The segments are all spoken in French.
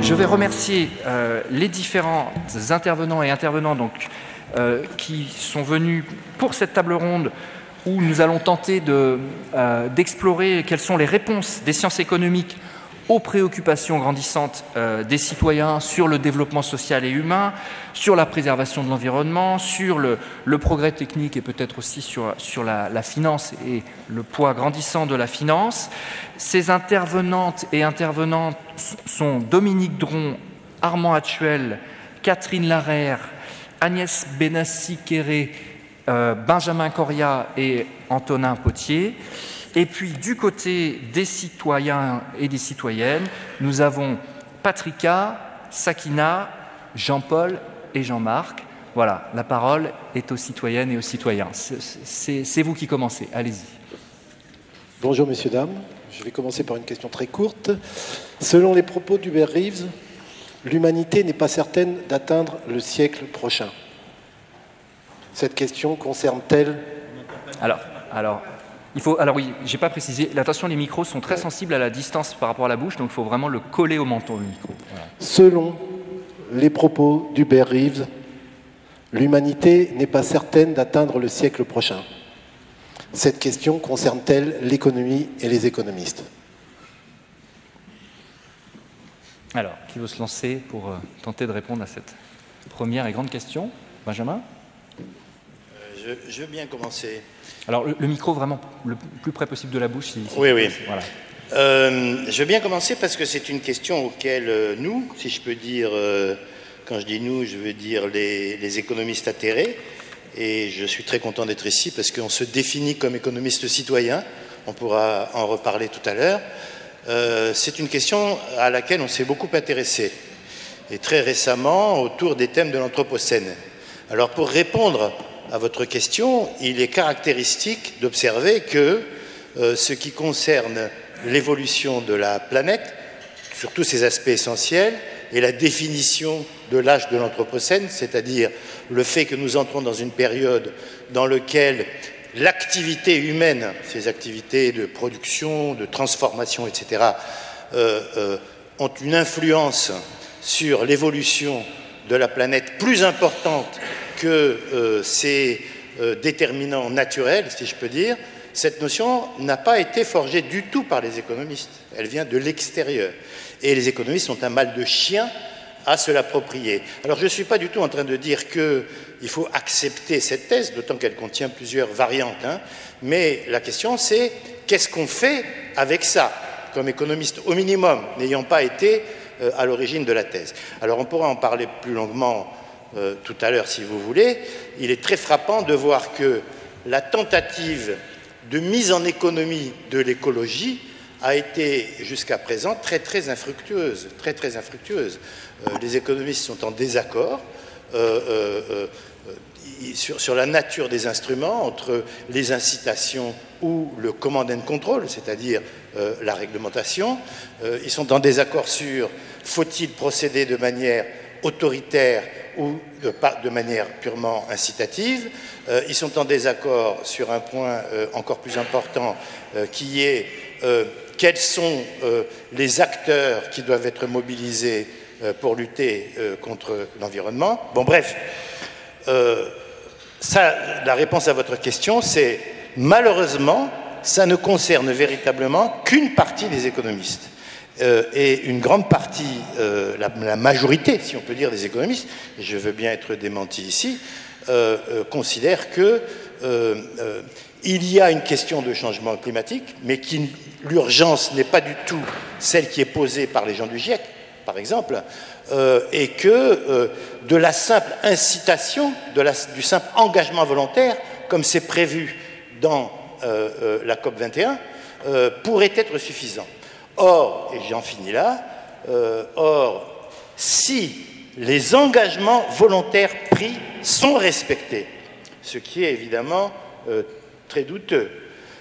je vais remercier les différents intervenants et intervenants qui sont venus pour cette table ronde où nous allons tenter d'explorer quelles sont les réponses des sciences économiques aux préoccupations grandissantes des citoyens sur le développement social et humain, sur la préservation de l'environnement, sur le progrès technique et peut-être aussi sur la finance et le poids grandissant de la finance. Ces intervenantes et intervenants sont Dominique Dron, Armand Hatchuel, Catherine Larère, Agnès Benassi-Kéré, Benjamin Coria et Antonin Potier. Et puis, du côté des citoyens et des citoyennes, nous avons Patrika, Sakina, Jean-Paul et Jean-Marc. Voilà, la parole est aux citoyennes et aux citoyens. C'est vous qui commencez, allez-y. Bonjour, messieurs, dames. Je vais commencer par une question très courte. Selon les propos d'Hubert Reeves, l'humanité n'est pas certaine d'atteindre le siècle prochain. Cette question concerne-t-elle... Alors oui, j'ai pas précisé. Attention, les micros sont très sensibles à la distance par rapport à la bouche, donc il faut vraiment le coller au menton, le micro. Voilà. Selon les propos d'Hubert Reeves, l'humanité n'est pas certaine d'atteindre le siècle prochain. Cette question concerne-t-elle l'économie et les économistes? Alors, qui veut se lancer pour tenter de répondre à cette première et grande question? Benjamin? Je veux bien commencer. Alors, le micro vraiment le plus près possible de la bouche. Oui. Voilà. Je veux bien commencer parce que c'est une question auquel nous, si je peux dire, quand je dis nous, je veux dire les économistes atterrés, et je suis très content d'être ici parce qu'on se définit comme économiste citoyen, on pourra en reparler tout à l'heure. C'est une question à laquelle on s'est beaucoup intéressé, et très récemment autour des thèmes de l'Anthropocène. Alors pour répondre à votre question, il est caractéristique d'observer que ce qui concerne l'évolution de la planète, sur tous ses aspects essentiels, et la définition de l'âge de l'Anthropocène, c'est-à-dire le fait que nous entrons dans une période dans laquelle l'activité humaine, ces activités de production, de transformation, etc., ont une influence sur l'évolution de la planète plus importante que ces déterminants naturels, si je peux dire. Cette notion n'a pas été forgée du tout par les économistes. Elle vient de l'extérieur. Et les économistes ont un mal de chien à se l'approprier. Alors je ne suis pas du tout en train de dire qu'il faut accepter cette thèse, d'autant qu'elle contient plusieurs variantes. Mais la question c'est, qu'est-ce qu'on fait avec ça, comme économiste, au minimum, n'ayant pas été à l'origine de la thèse. Alors on pourra en parler plus longuement tout à l'heure si vous voulez. Il est très frappant de voir que la tentative de mise en économie de l'écologie a été jusqu'à présent très infructueuse. Les économistes sont en désaccord sur la nature des instruments, entre les incitations ou le command and control, c'est-à-dire la réglementation. Ils sont en désaccord sur faut-il procéder de manière autoritaire ou de manière purement incitative. Ils sont en désaccord sur un point encore plus important qui est quels sont les acteurs qui doivent être mobilisés pour lutter contre l'environnement. Bon, bref, la réponse à votre question, c'est malheureusement, ça ne concerne véritablement qu'une partie des économistes. Et une grande partie, la majorité, si on peut dire, des économistes, et je veux bien être démenti ici, considèrent que il y a une question de changement climatique, mais l'urgence n'est pas du tout celle qui est posée par les gens du GIEC, par exemple, et que de la simple incitation, du simple engagement volontaire, comme c'est prévu dans la COP21, pourrait être suffisant. Or, et j'en finis là, si les engagements volontaires pris sont respectés, ce qui est évidemment très douteux,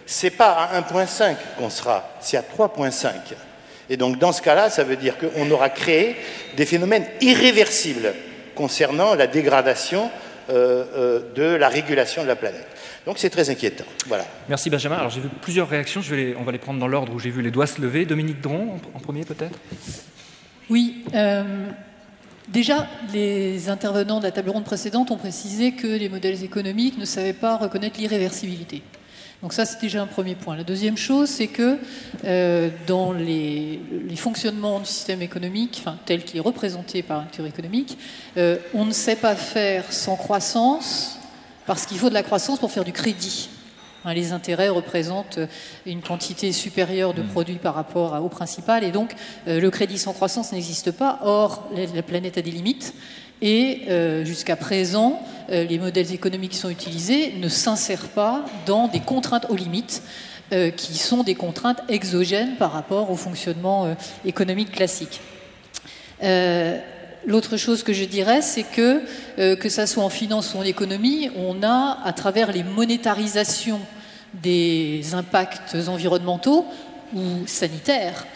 c'est pas à 1,5 qu'on sera, c'est à 3,5. Et donc dans ce cas-là, ça veut dire qu'on aura créé des phénomènes irréversibles concernant la dégradation de la régulation de la planète. Donc c'est très inquiétant. Voilà. Merci Benjamin. Alors j'ai vu plusieurs réactions, on va les prendre dans l'ordre où j'ai vu les doigts se lever. Dominique Dron en premier peut-être. Oui. Déjà, les intervenants de la table ronde précédente ont précisé que les modèles économiques ne savaient pas reconnaître l'irréversibilité. Donc ça, c'est déjà un premier point. La deuxième chose, c'est que dans les fonctionnements du système économique, tel qu'il est représenté par une théorie économique, on ne sait pas faire sans croissance, parce qu'il faut de la croissance pour faire du crédit. Les intérêts représentent une quantité supérieure de produits par rapport au principal, et donc le crédit sans croissance n'existe pas. Or, la planète a des limites, et jusqu'à présent, les modèles économiques qui sont utilisés ne s'insèrent pas dans des contraintes aux limites, qui sont des contraintes exogènes par rapport au fonctionnement économique classique. L'autre chose que je dirais, c'est que ça soit en finance ou en économie, on a, à travers les monétarisations des impacts environnementaux ou sanitaires,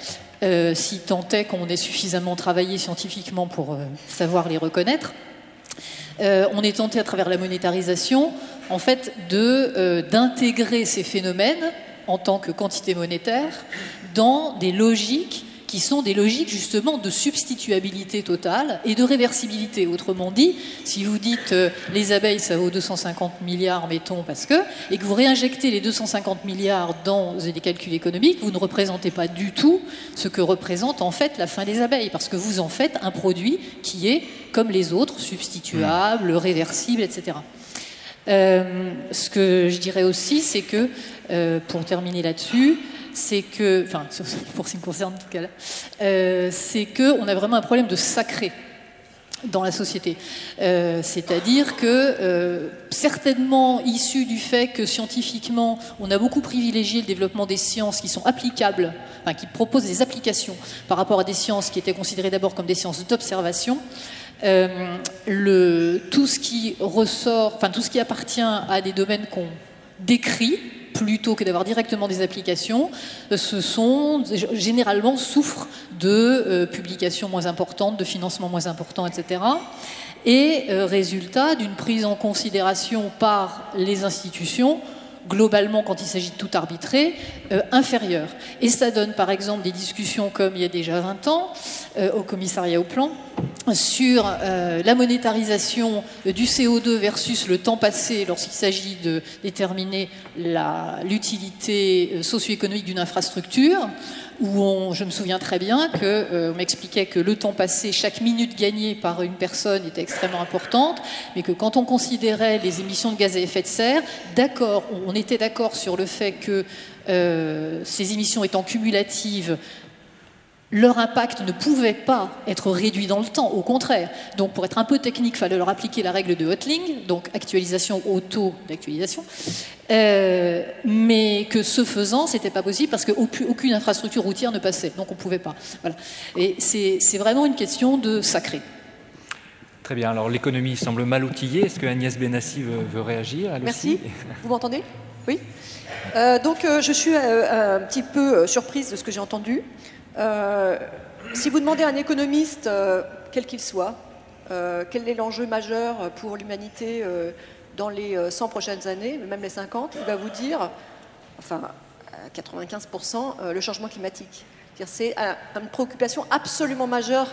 si tant est qu'on ait suffisamment travaillé scientifiquement pour savoir les reconnaître, on est tenté à travers la monétarisation, en fait, d'intégrer ces phénomènes en tant que quantité monétaire dans des logiques qui sont des logiques justement de substituabilité totale et de réversibilité. Autrement dit, si vous dites les abeilles ça vaut 250 milliards, mettons, et que vous réinjectez les 250 milliards dans des calculs économiques, vous ne représentez pas du tout ce que représente en fait la fin des abeilles, parce que vous en faites un produit qui est, comme les autres, substituable, réversible, etc. Ce que je dirais aussi, c'est que, pour terminer là-dessus, c'est que, enfin, pour ce qui me concerne en tout cas là, c'est qu'on a vraiment un problème de sacré dans la société. C'est-à-dire que, certainement issu du fait que scientifiquement, on a beaucoup privilégié le développement des sciences qui sont applicables, enfin, qui proposent des applications par rapport à des sciences qui étaient considérées d'abord comme des sciences d'observation, tout ce qui ressort, enfin, tout ce qui appartient à des domaines qu'on décrit, plutôt que d'avoir directement des applications, généralement souffrent de publications moins importantes, de financements moins importants, etc. Et résultat d'une prise en considération par les institutions, globalement, quand il s'agit de tout arbitrer, inférieure. Et ça donne par exemple des discussions comme il y a déjà 20 ans, au commissariat au plan, sur la monétarisation du CO2 versus le temps passé lorsqu'il s'agit de déterminer l'utilité socio-économique d'une infrastructure, où je me souviens très bien qu'on m'expliquait que le temps passé, chaque minute gagnée par une personne était extrêmement importante, mais que quand on considérait les émissions de gaz à effet de serre, on était d'accord sur le fait que ces émissions étant cumulatives, leur impact ne pouvait pas être réduit dans le temps, au contraire. Donc pour être un peu technique, il fallait leur appliquer la règle de Hotelling, donc actualisation au taux d'actualisation, mais que ce faisant, c'était pas possible parce qu'aucune infrastructure routière ne passait, donc on pouvait pas. Voilà. Et c'est vraiment une question de sacré. Très bien, alors l'économie semble mal outillée. Est-ce que Agnès Benassi veut réagir? Merci, vous m'entendez? Oui. Donc je suis un petit peu surprise de ce que j'ai entendu. Si vous demandez à un économiste, quel qu'il soit, quel est l'enjeu majeur pour l'humanité dans les 100 prochaines années, même les 50, il va vous dire, enfin, à 95%, le changement climatique. C'est une préoccupation absolument majeure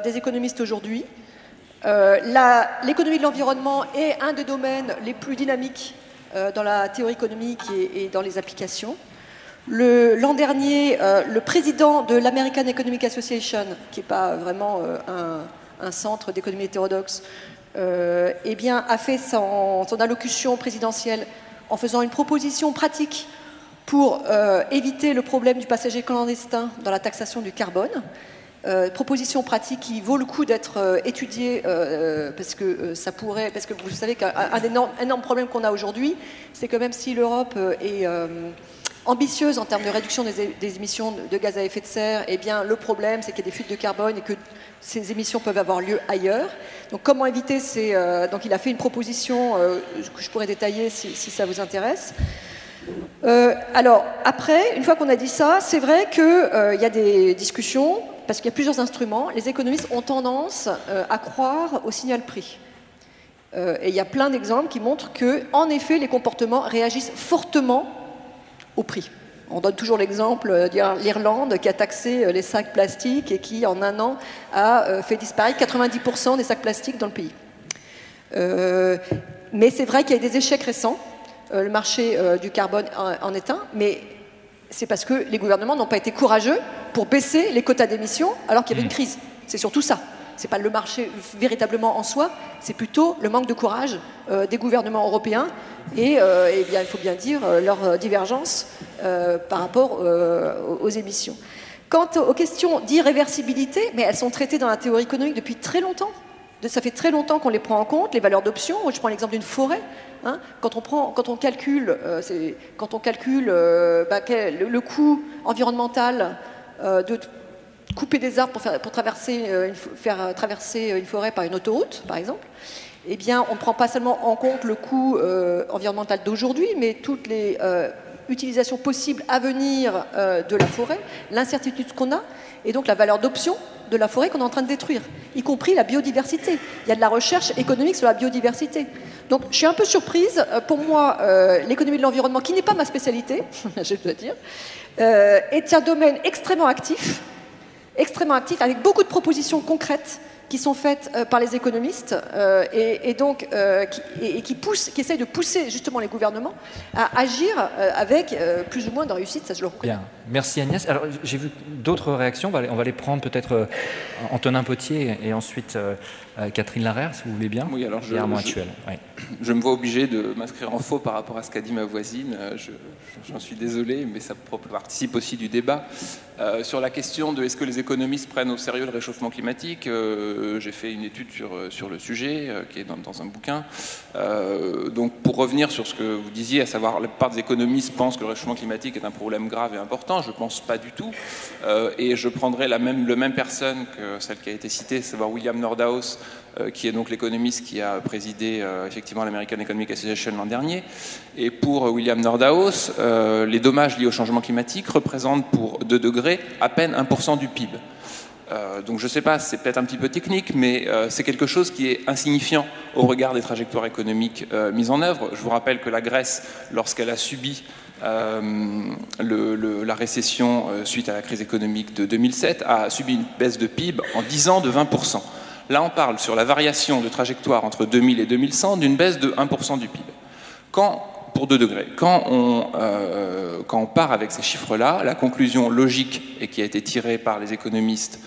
des économistes aujourd'hui. L'économie de l'environnement est un des domaines les plus dynamiques dans la théorie économique et dans les applications. L'an dernier, le président de l'American Economic Association, qui n'est pas vraiment un centre d'économie hétérodoxe, eh bien, a fait son allocution présidentielle en faisant une proposition pratique pour éviter le problème du passager clandestin dans la taxation du carbone. Proposition pratique qui vaut le coup d'être étudiée parce que vous savez qu'un énorme problème qu'on a aujourd'hui, c'est que même si l'Europe est ambitieuse en termes de réduction des émissions de gaz à effet de serre, eh bien, le problème, c'est qu'il y a des fuites de carbone et que ces émissions peuvent avoir lieu ailleurs. Donc, comment éviter donc, il a fait une proposition que je pourrais détailler si ça vous intéresse. Alors, après, une fois qu'on a dit ça, c'est vrai qu'il y a des discussions, parce qu'il y a plusieurs instruments. Les économistes ont tendance à croire au signal prix. Et il y a plein d'exemples qui montrent que, en effet, les comportements réagissent fortement au prix, On donne toujours l'exemple d'Irlande qui a taxé les sacs plastiques et qui, en un an, a fait disparaître 90% des sacs plastiques dans le pays. Mais c'est vrai qu'il y a des échecs récents. Le marché du carbone en est un, mais c'est parce que les gouvernements n'ont pas été courageux pour baisser les quotas d'émissions alors qu'il y avait une crise. C'est surtout ça. Ce n'est pas le marché véritablement en soi, c'est plutôt le manque de courage des gouvernements européens et bien, il faut bien dire leur divergence par rapport aux émissions. Quant aux questions d'irréversibilité, mais elles sont traitées dans la théorie économique depuis très longtemps. Ça fait très longtemps qu'on les prend en compte, les valeurs d'option. Je prends l'exemple d'une forêt. Hein, quand on calcule le coût environnemental de couper des arbres pour faire traverser une forêt par une autoroute, par exemple, eh bien, on ne prend pas seulement en compte le coût environnemental d'aujourd'hui, mais toutes les utilisations possibles à venir de la forêt, l'incertitude qu'on a, et donc la valeur d'option de la forêt qu'on est en train de détruire, y compris la biodiversité. Il y a de la recherche économique sur la biodiversité. Donc je suis un peu surprise. Pour moi, l'économie de l'environnement, qui n'est pas ma spécialité, je dois dire, est un domaine extrêmement actif, avec beaucoup de propositions concrètes qui sont faites par les économistes qui essayent de pousser justement les gouvernements à agir avec plus ou moins de réussite, ça je le reconnais. Bien, merci Agnès. Alors j'ai vu d'autres réactions, on va les prendre peut-être Antonin Potier et ensuite Catherine Larère, si vous voulez bien. Oui, alors je me vois obligé de m'inscrire en faux par rapport à ce qu'a dit ma voisine. J'en suis désolé, mais ça participe aussi du débat. Sur la question de est-ce que les économistes prennent au sérieux le réchauffement climatique, j'ai fait une étude sur le sujet qui est dans un bouquin. Donc pour revenir sur ce que vous disiez, à savoir la plupart des économistes pensent que le réchauffement climatique est un problème grave et important, je ne pense pas du tout. Et je prendrai la même personne que celle qui a été citée, à savoir William Nordhaus, qui est donc l'économiste qui a présidé effectivement l'American Economic Association l'an dernier. Et pour William Nordhaus, les dommages liés au changement climatique représentent pour 2 degrés à peine 1% du PIB. Donc je ne sais pas, c'est peut-être un petit peu technique, mais c'est quelque chose qui est insignifiant au regard des trajectoires économiques mises en œuvre. Je vous rappelle que la Grèce, lorsqu'elle a subi la récession suite à la crise économique de 2007, a subi une baisse de PIB en 10 ans de 20%. Là, on parle sur la variation de trajectoire entre 2000 et 2100 d'une baisse de 1% du PIB. Pour 2 degrés. Quand on part avec ces chiffres-là, la conclusion logique et qui a été tirée par les économistes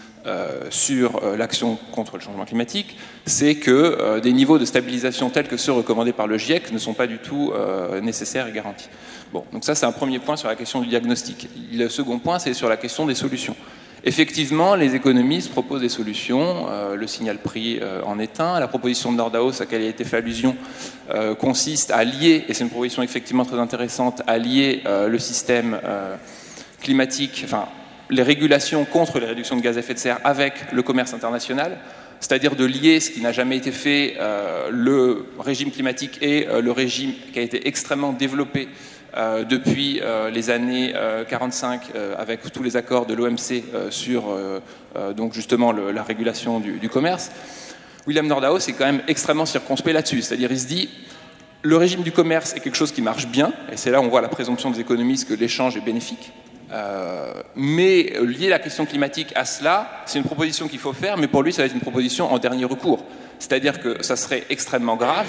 sur l'action contre le changement climatique, c'est que des niveaux de stabilisation tels que ceux recommandés par le GIEC ne sont pas du tout nécessaires et garantis. Bon, donc ça c'est un premier point sur la question du diagnostic. Le second point, c'est sur la question des solutions. Effectivement, les économistes proposent des solutions, le signal prix en est un. La proposition de Nordhaus, à laquelle il a été fait allusion, consiste à lier, et c'est une proposition effectivement très intéressante, à lier le système climatique, enfin les régulations contre les réductions de gaz à effet de serre avec le commerce international, c'est-à-dire de lier ce qui n'a jamais été fait, le régime climatique et le régime qui a été extrêmement développé depuis les années 45 avec tous les accords de l'OMC sur donc justement la régulation du commerce. William Nordhaus est quand même extrêmement circonspect là-dessus, c'est-à-dire il se dit le régime du commerce est quelque chose qui marche bien, et c'est là où on voit la présomption des économistes que l'échange est bénéfique. Mais lier la question climatique à cela, c'est une proposition qu'il faut faire, mais pour lui ça va être une proposition en dernier recours. C'est-à-dire que ça serait extrêmement grave,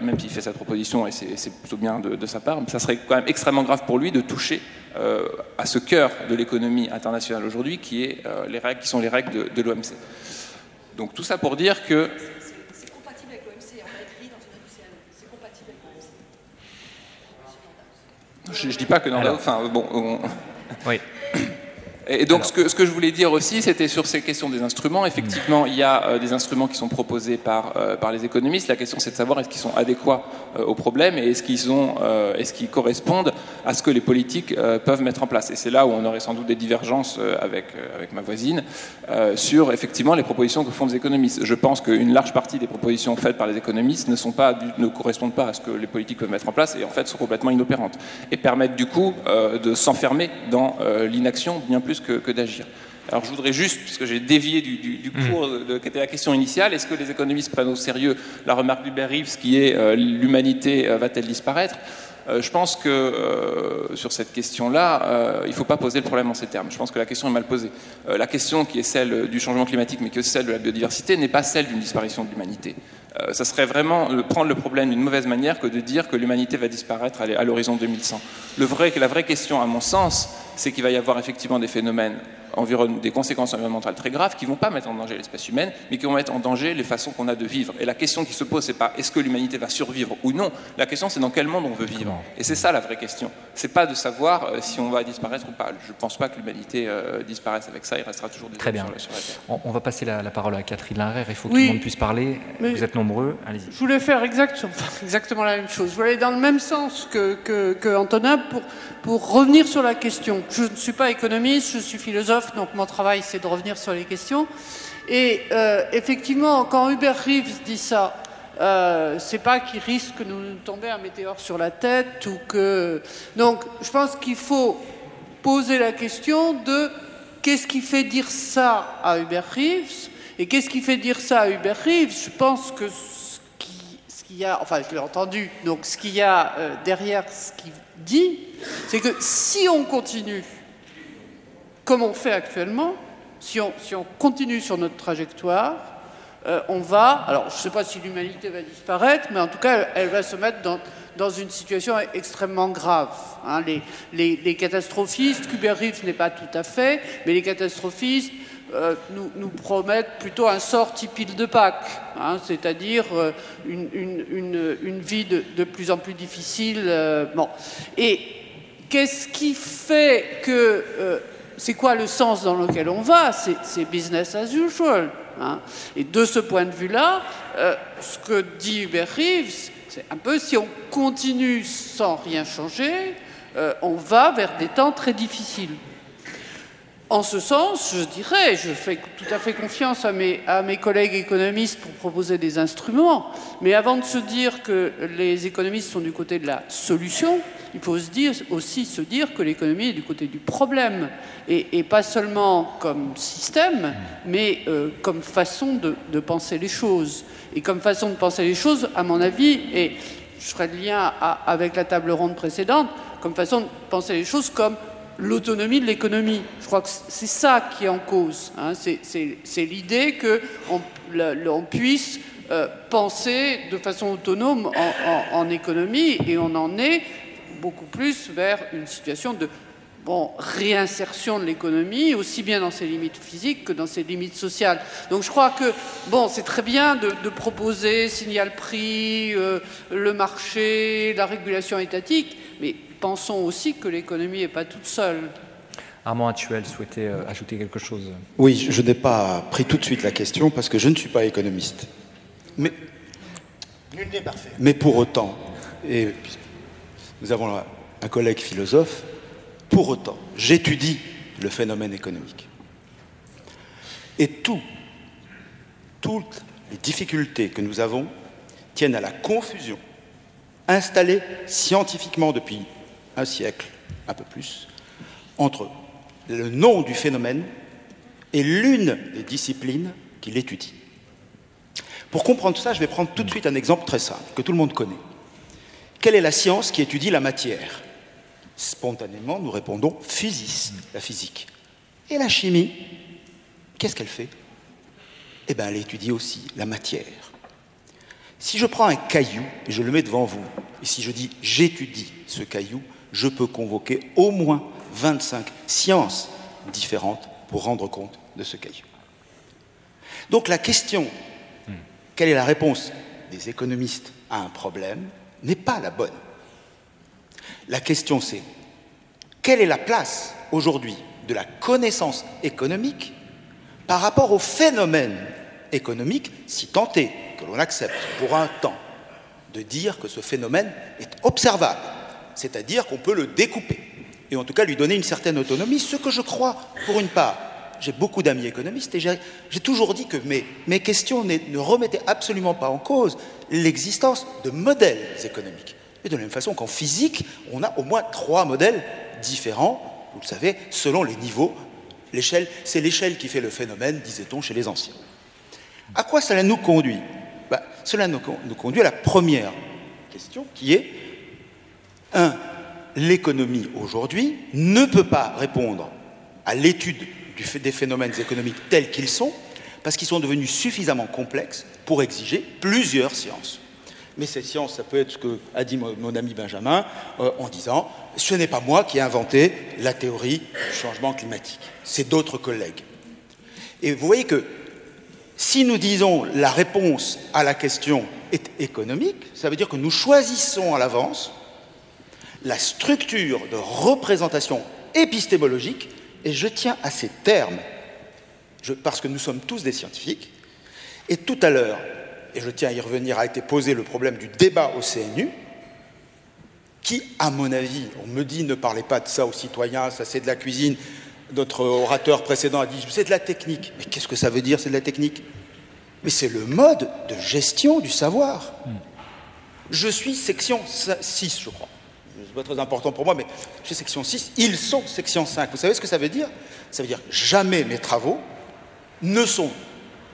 même s'il fait cette proposition, et c'est plutôt bien de sa part, mais ça serait quand même extrêmement grave pour lui de toucher à ce cœur de l'économie internationale aujourd'hui, qui sont les règles de l'OMC. Donc tout ça pour dire que... C'est compatible avec l'OMC, on a écrit dans une industrielle, c'est compatible avec l'OMC. Je ne dis pas que Nordhaus... Enfin, bon... Oui. Et donc, ce que je voulais dire aussi, c'était sur ces questions des instruments. Effectivement, il y a des instruments qui sont proposés par les économistes. La question, c'est de savoir est-ce qu'ils sont adéquats au problème et est-ce qu'ils correspondent à ce que les politiques peuvent mettre en place. Et c'est là où on aurait sans doute des divergences avec ma voisine sur, effectivement, les propositions que font les économistes. Je pense qu'une large partie des propositions faites par les économistes ne correspondent pas à ce que les politiques peuvent mettre en place et, en fait, sont complètement inopérantes et permettent, du coup, de s'enfermer dans l'inaction bien plus que d'agir. Alors je voudrais juste, puisque j'ai dévié du cours qui était la question initiale, est-ce que les économistes prennent au sérieux la remarque d'Hubert Reeves qui est l'humanité va-t-elle disparaître ? Je pense que sur cette question-là, il ne faut pas poser le problème en ces termes. Je pense que la question est mal posée. La question qui est celle du changement climatique, mais qui est celle de la biodiversité, n'est pas celle d'une disparition de l'humanité. Ça serait vraiment prendre le problème d'une mauvaise manière que de dire que l'humanité va disparaître à l'horizon 2100. La vraie question, à mon sens, c'est qu'il va y avoir effectivement des phénomènes, des conséquences environnementales très graves qui ne vont pas mettre en danger l'espèce humaine, mais qui vont mettre en danger les façons qu'on a de vivre. Et la question qui se pose, c'est pas est-ce que l'humanité va survivre ou non. La question, c'est dans quel monde on veut vivre. Et c'est ça la vraie question. C'est pas de savoir si on va disparaître ou pas. Je ne pense pas que l'humanité disparaisse avec ça. Il restera toujours des Très bien. Sur la Terre. On va passer la parole à Catherine Larère. Il faut que tout le monde puisse parler. Vous êtes nombreux. Allez-y. Je voulais faire exactement la même chose. Je voulais aller dans le même sens que Antonin pour revenir sur la question. Je ne suis pas économiste, je suis philosophe, donc mon travail c'est de revenir sur les questions. Et effectivement, quand Hubert Reeves dit ça, c'est pas qu'il risque de nous tomber un météore sur la tête ou que... Donc je pense qu'il faut poser la question de qu'est-ce qui fait dire ça à Hubert Reeves et qu'est-ce qui fait dire ça à Hubert Reeves. Je pense que ce qu'il y a, enfin je l'ai entendu, donc ce qu'il y a derrière ce qu'il dit, c'est que si on continue comme on fait actuellement, si on continue sur notre trajectoire, on va, alors je ne sais pas si l'humanité va disparaître, mais en tout cas elle va se mettre dans une situation extrêmement grave. Hein. Les catastrophistes, Hubert Reeves n'est pas tout à fait, mais les catastrophistes nous promettent plutôt un sort type île de Pâques, hein, c'est-à-dire une vie de plus en plus difficile. Bon. Et qu'est-ce qui fait que... c'est quoi le sens dans lequel on va? C'est business as usual. Hein. Et de ce point de vue-là, ce que dit Hubert Reeves, c'est un peu si on continue sans rien changer, on va vers des temps très difficiles. En ce sens, je dirais, je fais tout à fait confiance à mes collègues économistes pour proposer des instruments, mais avant de se dire que les économistes sont du côté de la solution, il faut aussi se dire que l'économie est du côté du problème, et pas seulement comme système, mais comme façon de penser les choses. Et comme façon de penser les choses, à mon avis, et je ferai le lien avec la table ronde précédente, comme façon de penser les choses comme l'autonomie de l'économie. Je crois que c'est ça qui est en cause. Hein. C'est l'idée qu'on puisse penser de façon autonome en économie, et on en est beaucoup plus vers une situation de réinsertion de l'économie, aussi bien dans ses limites physiques que dans ses limites sociales. Donc je crois que c'est très bien de proposer signal prix, le marché, la régulation étatique, mais pensons aussi que l'économie n'est pas toute seule. Armand Hattuel souhaitait ajouter quelque chose. Oui, je n'ai pas pris tout de suite la question parce que je ne suis pas économiste. Mais, nul n'est parfait. Mais pour autant, et nous avons un collègue philosophe, pour autant, j'étudie le phénomène économique. Et toutes les difficultés que nous avons tiennent à la confusion installée scientifiquement depuis un siècle, un peu plus, entre le nom du phénomène et l'une des disciplines qui l'étudie. Pour comprendre ça, je vais prendre tout de suite un exemple très simple, que tout le monde connaît. Quelle est la science qui étudie la matière? Spontanément, nous répondons physis, la physique. Et la chimie, qu'est-ce qu'elle fait? Eh bien, elle étudie aussi la matière. Si je prends un caillou et je le mets devant vous, et si je dis j'étudie ce caillou, je peux convoquer au moins 25 sciences différentes pour rendre compte de ce caillou. Donc la question, quelle est la réponse des économistes à un problème, n'est pas la bonne. La question c'est, quelle est la place aujourd'hui de la connaissance économique par rapport au phénomène économique, si tant est que l'on accepte pour un temps de dire que ce phénomène est observable, c'est-à-dire qu'on peut le découper, et en tout cas lui donner une certaine autonomie, ce que je crois pour une part. J'ai beaucoup d'amis économistes et j'ai toujours dit que mes questions ne remettaient absolument pas en cause l'existence de modèles économiques. Et de la même façon qu'en physique, on a au moins 3 modèles différents, vous le savez, selon les niveaux. L'échelle, c'est l'échelle qui fait le phénomène, disait-on chez les anciens. À quoi cela nous conduit? Cela nous conduit à la première question, qui est L'économie aujourd'hui ne peut pas répondre à l'étude des phénomènes économiques tels qu'ils sont, parce qu'ils sont devenus suffisamment complexes pour exiger plusieurs sciences. Mais ces sciences, ça peut être ce qu'a dit mon ami Benjamin en disant « ce n'est pas moi qui ai inventé la théorie du changement climatique, c'est d'autres collègues ». Et vous voyez que si nous disons la réponse à la question est économique, ça veut dire que nous choisissons à l'avance la structure de représentation épistémologique, et je tiens à ces termes, parce que nous sommes tous des scientifiques, et tout à l'heure, et je tiens à y revenir, a été posé le problème du débat au CNU, qui, à mon avis, on me dit ne parlez pas de ça aux citoyens, ça c'est de la cuisine, notre orateur précédent a dit c'est de la technique. Mais qu'est-ce que ça veut dire, c'est de la technique? Mais c'est le mode de gestion du savoir. Je suis section 6, je crois. C'est pas très important pour moi, mais je suis section 6, ils sont section 5. Vous savez ce que ça veut dire? Ça veut dire que jamais mes travaux ne sont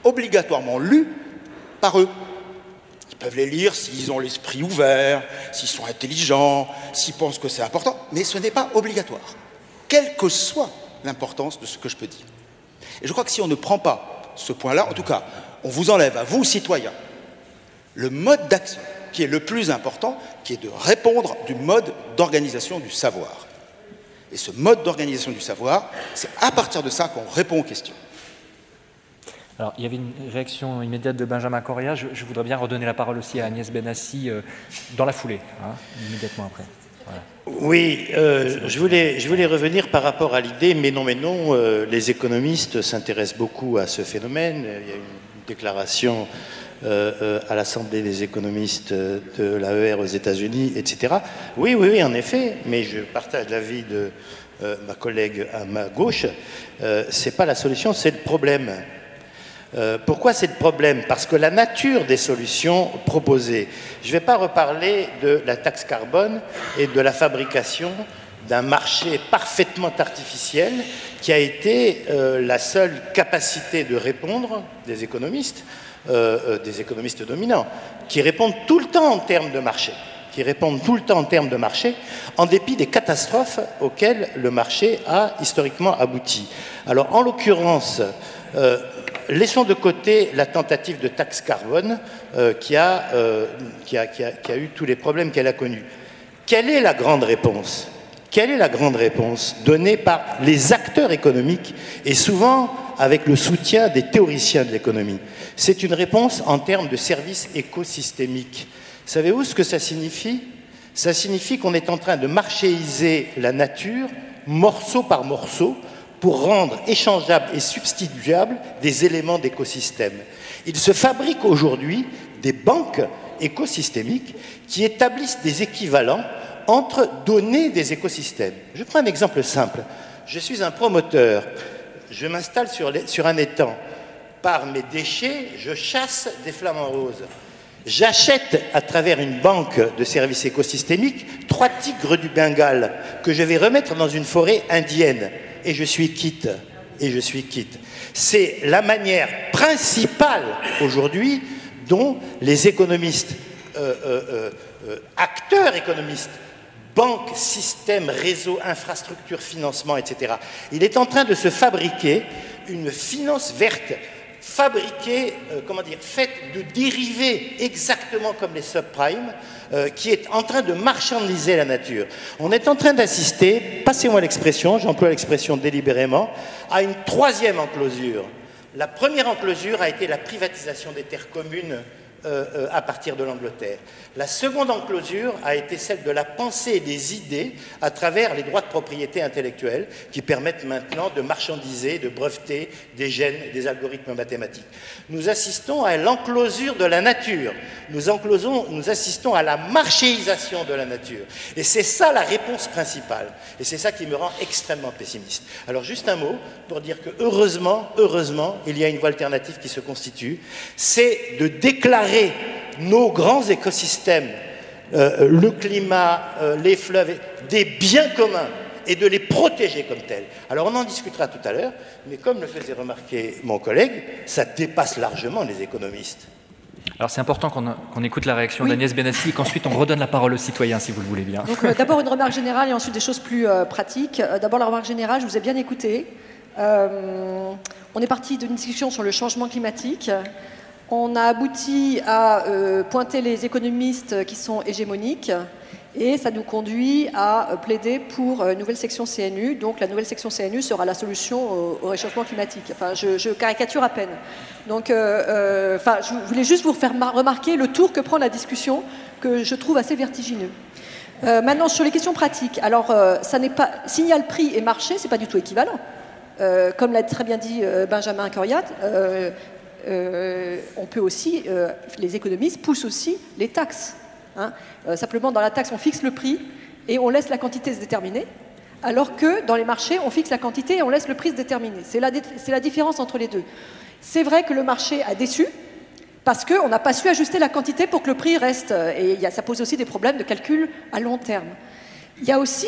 obligatoirement lus par eux. Ils peuvent les lire s'ils ont l'esprit ouvert, s'ils sont intelligents, s'ils pensent que c'est important, mais ce n'est pas obligatoire, quelle que soit l'importance de ce que je peux dire. Et je crois que si on ne prend pas ce point-là, en tout cas, on vous enlève à vous, citoyens, le mode d'action qui est le plus important, qui est de répondre du mode d'organisation du savoir. Et ce mode d'organisation du savoir, c'est à partir de ça qu'on répond aux questions. Alors, il y avait une réaction immédiate de Benjamin Correa. Je voudrais bien redonner la parole aussi à Agnès Benassi dans la foulée, immédiatement après. Voilà. Oui, je voulais revenir par rapport à l'idée, mais non, les économistes s'intéressent beaucoup à ce phénomène. Il y a une déclaration à l'Assemblée des économistes de l'AER aux États-Unis, etc. Oui, en effet, mais je partage l'avis de ma collègue à ma gauche. C'est pas la solution, c'est le problème. Pourquoi c'est le problème? Parce que la nature des solutions proposées, je ne vais pas reparler de la taxe carbone et de la fabrication d'un marché parfaitement artificiel qui a été la seule capacité de répondre des économistes dominants, qui répondent tout le temps en termes de marché, en dépit des catastrophes auxquelles le marché a historiquement abouti. Alors, en l'occurrence, laissons de côté la tentative de taxe carbone qui a eu tous les problèmes qu'elle a connus. Quelle est la grande réponse? Quelle est la grande réponse donnée par les acteurs économiques et souvent avec le soutien des théoriciens de l'économie? C'est une réponse en termes de services écosystémiques. Savez-vous ce que ça signifie? Ça signifie qu'on est en train de marchéiser la nature, morceau par morceau, pour rendre échangeables et substituables des éléments d'écosystème. Il se fabrique aujourd'hui des banques écosystémiques qui établissent des équivalents entre données des écosystèmes. Je prends un exemple simple. Je suis un promoteur, je m'installe sur un étang. Par mes déchets, je chasse des flamants roses. J'achète à travers une banque de services écosystémiques 3 tigres du Bengale que je vais remettre dans une forêt indienne. Et je suis quitte. C'est la manière principale aujourd'hui dont les économistes, acteurs économistes, banques, systèmes, réseaux, infrastructures, financement, etc. Il est en train de se fabriquer une finance verte, fabriquée, faite de dérivés exactement comme les subprimes, qui est en train de marchandiser la nature. On est en train d'assister, passez-moi l'expression, j'emploie l'expression délibérément, à une 3e enclosure. La première enclosure a été la privatisation des terres communes à partir de l'Angleterre. La seconde enclosure a été celle de la pensée et des idées à travers les droits de propriété intellectuelle qui permettent maintenant de marchandiser, de breveter des gènes, des algorithmes mathématiques. Nous assistons à l'enclosure de la nature. Nous assistons à la marchéisation de la nature. Et c'est ça la réponse principale. Et c'est ça qui me rend extrêmement pessimiste. Alors juste un mot pour dire que heureusement, il y a une voie alternative qui se constitue. C'est de déclarer nos grands écosystèmes, le climat, les fleuves, des biens communs et de les protéger comme tels. Alors on en discutera tout à l'heure, mais comme le faisait remarquer mon collègue, ça dépasse largement les économistes. Alors c'est important qu'on écoute la réaction d'Agnès Benassi et qu'ensuite on redonne la parole aux citoyens, si vous le voulez bien. Donc d'abord une remarque générale et ensuite des choses plus pratiques. D'abord la remarque générale, je vous ai bien écouté. On est parti d'une discussion sur le changement climatique. On a abouti à pointer les économistes qui sont hégémoniques et ça nous conduit à plaider pour une nouvelle section CNU. Donc la nouvelle section CNU sera la solution au réchauffement climatique. Enfin, je caricature à peine. Donc, je voulais juste vous faire remarquer le tour que prend la discussion, que je trouve assez vertigineux. Maintenant, sur les questions pratiques. Alors, ça n'est pas signal prix et marché, c'est pas du tout équivalent. Comme l'a très bien dit Benjamin Coriat, on peut aussi, les économistes poussent aussi les taxes. Hein. Simplement, dans la taxe, on fixe le prix et on laisse la quantité se déterminer, alors que dans les marchés, on fixe la quantité et on laisse le prix se déterminer. C'est la différence entre les deux. C'est vrai que le marché a déçu parce qu'on n'a pas su ajuster la quantité pour que le prix reste. Et ça pose aussi des problèmes de calcul à long terme. Il y a aussi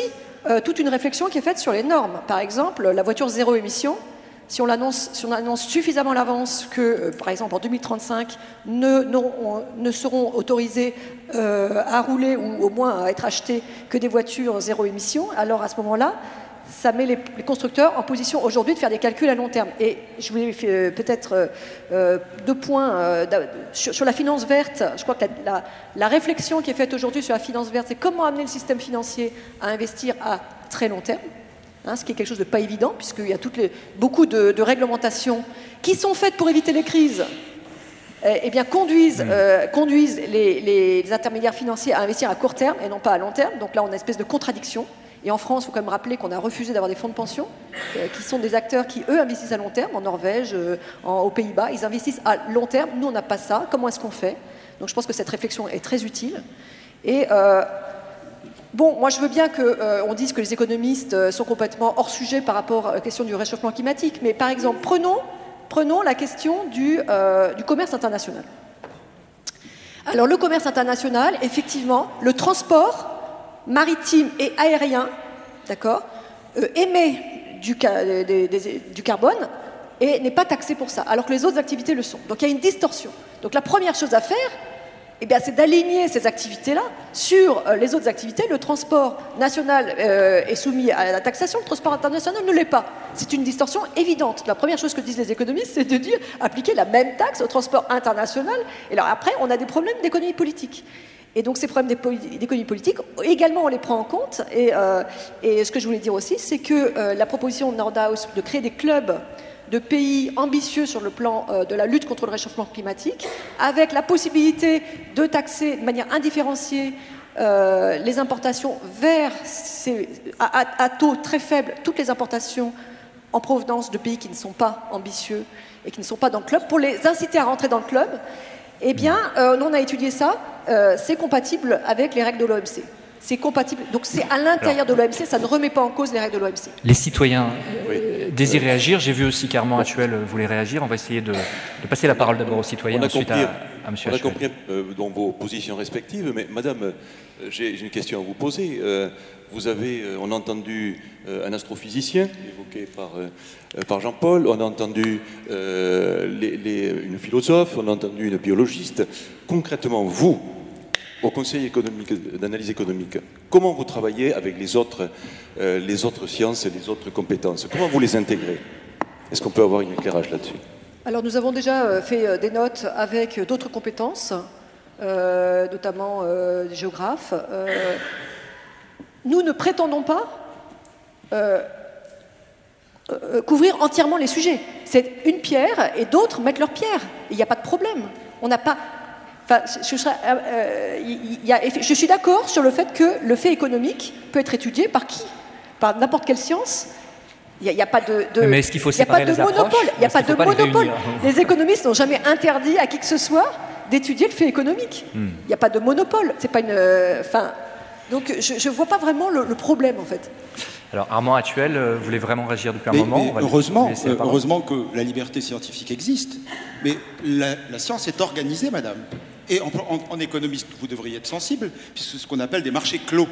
toute une réflexion qui est faite sur les normes. Par exemple, la voiture zéro émission, si on annonce suffisamment à l'avance que, par exemple, en 2035, ne seront autorisées à rouler ou au moins à être achetées que des voitures zéro émission, alors à ce moment-là, ça met les constructeurs en position aujourd'hui de faire des calculs à long terme. Et je voulais peut-être 2 points sur la finance verte. Je crois que la réflexion qui est faite aujourd'hui sur la finance verte, c'est comment amener le système financier à investir à très long terme. Hein, ce qui est quelque chose de pas évident, puisqu'il y a beaucoup de réglementations qui sont faites pour éviter les crises, conduisent les intermédiaires financiers à investir à court terme et non pas à long terme. Donc là, on a une espèce de contradiction. Et en France, il faut quand même rappeler qu'on a refusé d'avoir des fonds de pension, qui sont des acteurs qui, eux, investissent à long terme. En Norvège, aux Pays-Bas, ils investissent à long terme. Nous, on n'a pas ça. Comment est-ce qu'on fait? Donc je pense que cette réflexion est très utile. Et moi je veux bien qu'on dise que les économistes sont complètement hors sujet par rapport à la question du réchauffement climatique. Mais par exemple, prenons la question du commerce international. Alors le commerce international, effectivement, le transport maritime et aérien, d'accord, émet du carbone et n'est pas taxé pour ça, alors que les autres activités le sont. Donc il y a une distorsion. Donc la première chose à faire, c'est d'aligner ces activités-là sur les autres activités. Le transport national est soumis à la taxation, le transport international ne l'est pas. C'est une distorsion évidente. La première chose que disent les économistes, c'est de dire appliquer la même taxe au transport international. Et alors après, on a des problèmes d'économie politique. Et donc ces problèmes d'économie politique, également on les prend en compte. Et ce que je voulais dire aussi, c'est que la proposition de Nordhaus de créer des clubs de pays ambitieux sur le plan de la lutte contre le réchauffement climatique, avec la possibilité de taxer de manière indifférenciée les importations à taux très faible, toutes les importations en provenance de pays qui ne sont pas ambitieux et qui ne sont pas dans le club, pour les inciter à rentrer dans le club. On a étudié ça, c'est compatible avec les règles de l'OMC. C'est compatible. Donc c'est à l'intérieur de l'OMC, ça ne remet pas en cause les règles de l'OMC. Les citoyens désirent réagir. J'ai vu aussi qu'Armand Actuel voulait réagir. On va essayer de passer la parole d'abord aux citoyens, ensuite à M. Actuel. On a compris dans vos positions respectives, mais Madame, j'ai une question à vous poser. On a entendu un astrophysicien évoqué par Jean-Paul, on a entendu une philosophe, on a entendu une biologiste. Concrètement, vous, au Conseil d'analyse économique, comment vous travaillez avec les autres sciences et les autres compétences? Comment vous les intégrez? Est-ce qu'on peut avoir un éclairage là-dessus? Alors nous avons déjà fait des notes avec d'autres compétences, notamment des géographes. Nous ne prétendons pas couvrir entièrement les sujets. C'est une pierre et d'autres mettent leur pierre. Il n'y a pas de problème. On n'a pas... je suis d'accord sur le fait que le fait économique peut être étudié par qui? Par n'importe quelle science. Il n'y a pas de mais est-ce qu'il faut séparer les approches? Il n'y a pas de monopole. Les économistes n'ont jamais interdit à qui que ce soit d'étudier le fait économique. Il n'y a pas de monopole. C'est pas une... donc je ne vois pas vraiment le problème, en fait. Alors Armand Actuel voulait vraiment réagir depuis un moment. Mais heureusement que la liberté scientifique existe. Mais la science est organisée, madame. Et en économiste, vous devriez être sensible, puisque c'est ce qu'on appelle des marchés clos.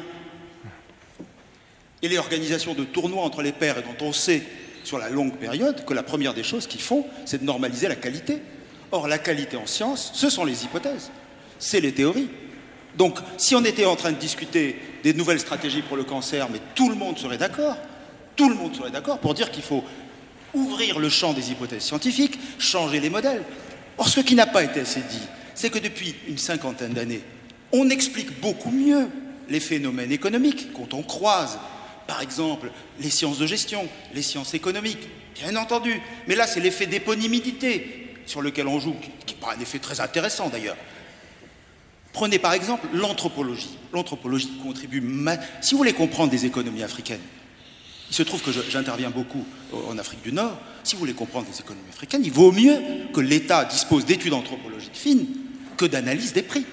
Et les organisations de tournois entre les pairs, et dont on sait sur la longue période que la première des choses qu'ils font, c'est de normaliser la qualité. Or, la qualité en sciences, ce sont les hypothèses, c'est les théories. Donc, si on était en train de discuter des nouvelles stratégies pour le cancer, mais tout le monde serait d'accord pour dire qu'il faut ouvrir le champ des hypothèses scientifiques, changer les modèles. Or, ce qui n'a pas été assez dit, c'est que depuis une 50aine d'années, on explique beaucoup mieux les phénomènes économiques quand on croise, par exemple, les sciences de gestion, les sciences économiques, bien entendu. Mais là, c'est l'effet d'éponymité sur lequel on joue, qui n'est pas un effet très intéressant d'ailleurs. Prenez par exemple l'anthropologie. L'anthropologie contribue, si vous voulez comprendre des économies africaines, il se trouve que j'interviens beaucoup en Afrique du Nord, si vous voulez comprendre des économies africaines, il vaut mieux que l'État dispose d'études anthropologiques fines que d'analyse des prix.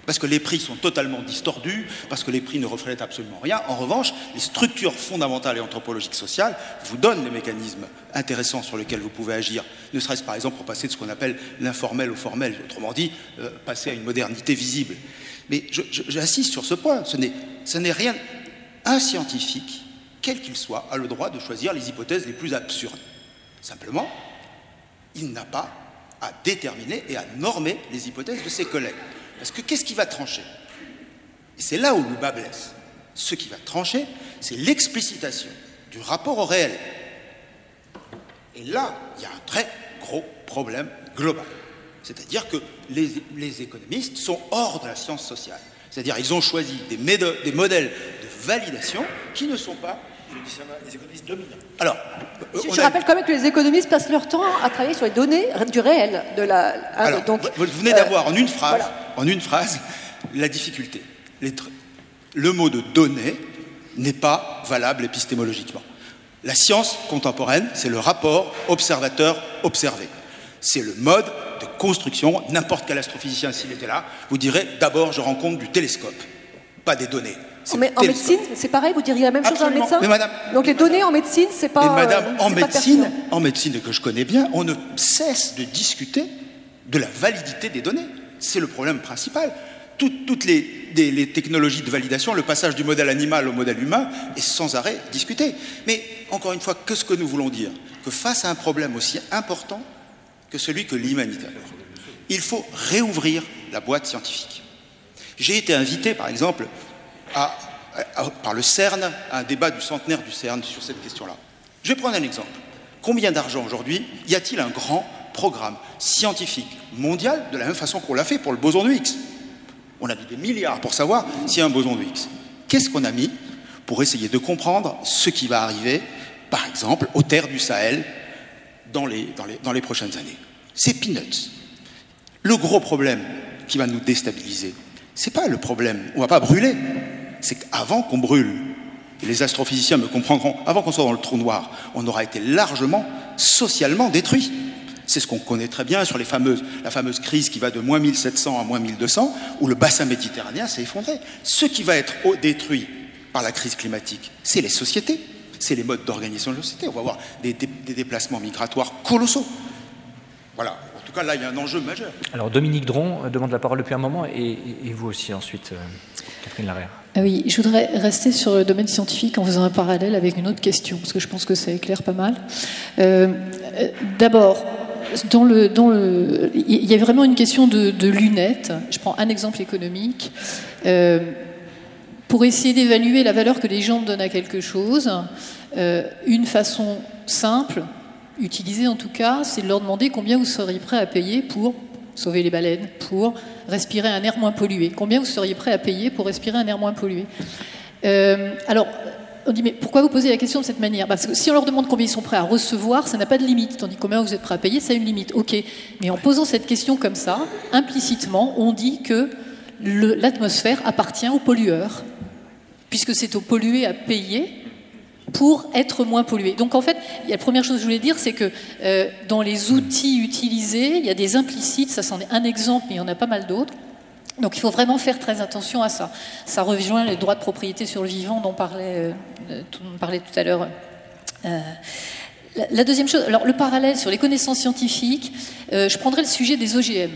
Parce que les prix sont totalement distordus, parce que les prix ne reflètent absolument rien. En revanche, les structures fondamentales et anthropologiques sociales vous donnent les mécanismes intéressants sur lesquels vous pouvez agir, ne serait-ce par exemple pour passer de ce qu'on appelle l'informel au formel, autrement dit, passer à une modernité visible. Mais j'insiste sur ce point, ce n'est rien. Un scientifique, quel qu'il soit, a le droit de choisir les hypothèses les plus absurdes. Simplement, il n'a pas à déterminer et à normer les hypothèses de ses collègues. Parce que qu'est-ce qui va trancher? Et c'est là où le bas blesse. Ce qui va trancher, c'est l'explicitation du rapport au réel. Et là, il y a un très gros problème global. C'est-à-dire que les économistes sont hors de la science sociale. C'est-à-dire qu'ils ont choisi des modèles de validation qui ne sont pas les économistes dominants. Alors, je rappelle quand même que les économistes passent leur temps à travailler sur les données du réel. Alors, donc, vous venez d'avoir en une phrase la difficulté. Le mot de données n'est pas valable épistémologiquement. La science contemporaine, c'est le rapport observateur-observé. C'est le mode de construction. N'importe quel astrophysicien, s'il était là, vous dirait d'abord je rends compte du télescope, pas des données. Mais en médecine, c'est pareil, vous diriez la même chose à un médecin? Mais madame, donc les données en médecine, c'est pas. Mais madame, en médecine, que je connais bien, on ne cesse de discuter de la validité des données. C'est le problème principal. Toutes les technologies de validation, le passage du modèle animal au modèle humain est sans arrêt discuté. Mais encore une fois, qu'est-ce que nous voulons dire? Que face à un problème aussi important que celui que l'humanité a, il faut réouvrir la boîte scientifique. J'ai été invité, par exemple, par le CERN, à un débat du centenaire du CERN sur cette question-là. Je vais prendre un exemple. Combien d'argent aujourd'hui y a-t-il un grand programme scientifique mondial de la même façon qu'on l'a fait pour le boson de Higgs? On a mis des milliards pour savoir s'il y a un boson de Higgs. Qu'est-ce qu'on a mis pour essayer de comprendre ce qui va arriver, par exemple, aux terres du Sahel dans les prochaines années? C'est peanuts. Le gros problème qui va nous déstabiliser, c'est pas le problème, on va pas brûler. C'est qu'avant qu'on brûle, et les astrophysiciens me comprendront, avant qu'on soit dans le trou noir, on aura été largement socialement détruit. C'est ce qu'on connaît très bien sur la fameuse crise qui va de moins 1700 à moins 1200, où le bassin méditerranéen s'est effondré. Ce qui va être détruit par la crise climatique, c'est les sociétés, c'est les modes d'organisation de la société. On va avoir des déplacements migratoires colossaux. Voilà. En tout cas, là, il y a un enjeu majeur. Alors, Dominique Dron demande la parole depuis un moment, et vous aussi ensuite, Catherine Larère. Oui, je voudrais rester sur le domaine scientifique en faisant un parallèle avec une autre question, parce que je pense que ça éclaire pas mal. D'abord, il y a vraiment une question de lunettes. Je prends un exemple économique. Pour essayer d'évaluer la valeur que les gens donnent à quelque chose, une façon simple, utilisée en tout cas, c'est de leur demander combien vous seriez prêt à payer pour sauver les baleines, pour respirer un air moins pollué. Combien vous seriez prêt à payer pour respirer un air moins pollué? Alors, on dit, mais pourquoi vous posez la question de cette manière? Parce que si on leur demande combien ils sont prêts à recevoir, ça n'a pas de limite. Tandis que combien vous êtes prêt à payer, ça a une limite. Ok, mais en posant cette question comme ça, implicitement, on dit que l'atmosphère appartient aux pollueurs, puisque c'est aux pollués à payer pour être moins pollués. Donc en fait, la première chose que je voulais dire, c'est que dans les outils utilisés, il y a des implicites, ça c'en est un exemple, mais il y en a pas mal d'autres. Donc il faut vraiment faire très attention à ça. Ça rejoint les droits de propriété sur le vivant dont on parlait tout à l'heure. La deuxième chose, alors le parallèle sur les connaissances scientifiques, je prendrai le sujet des OGM.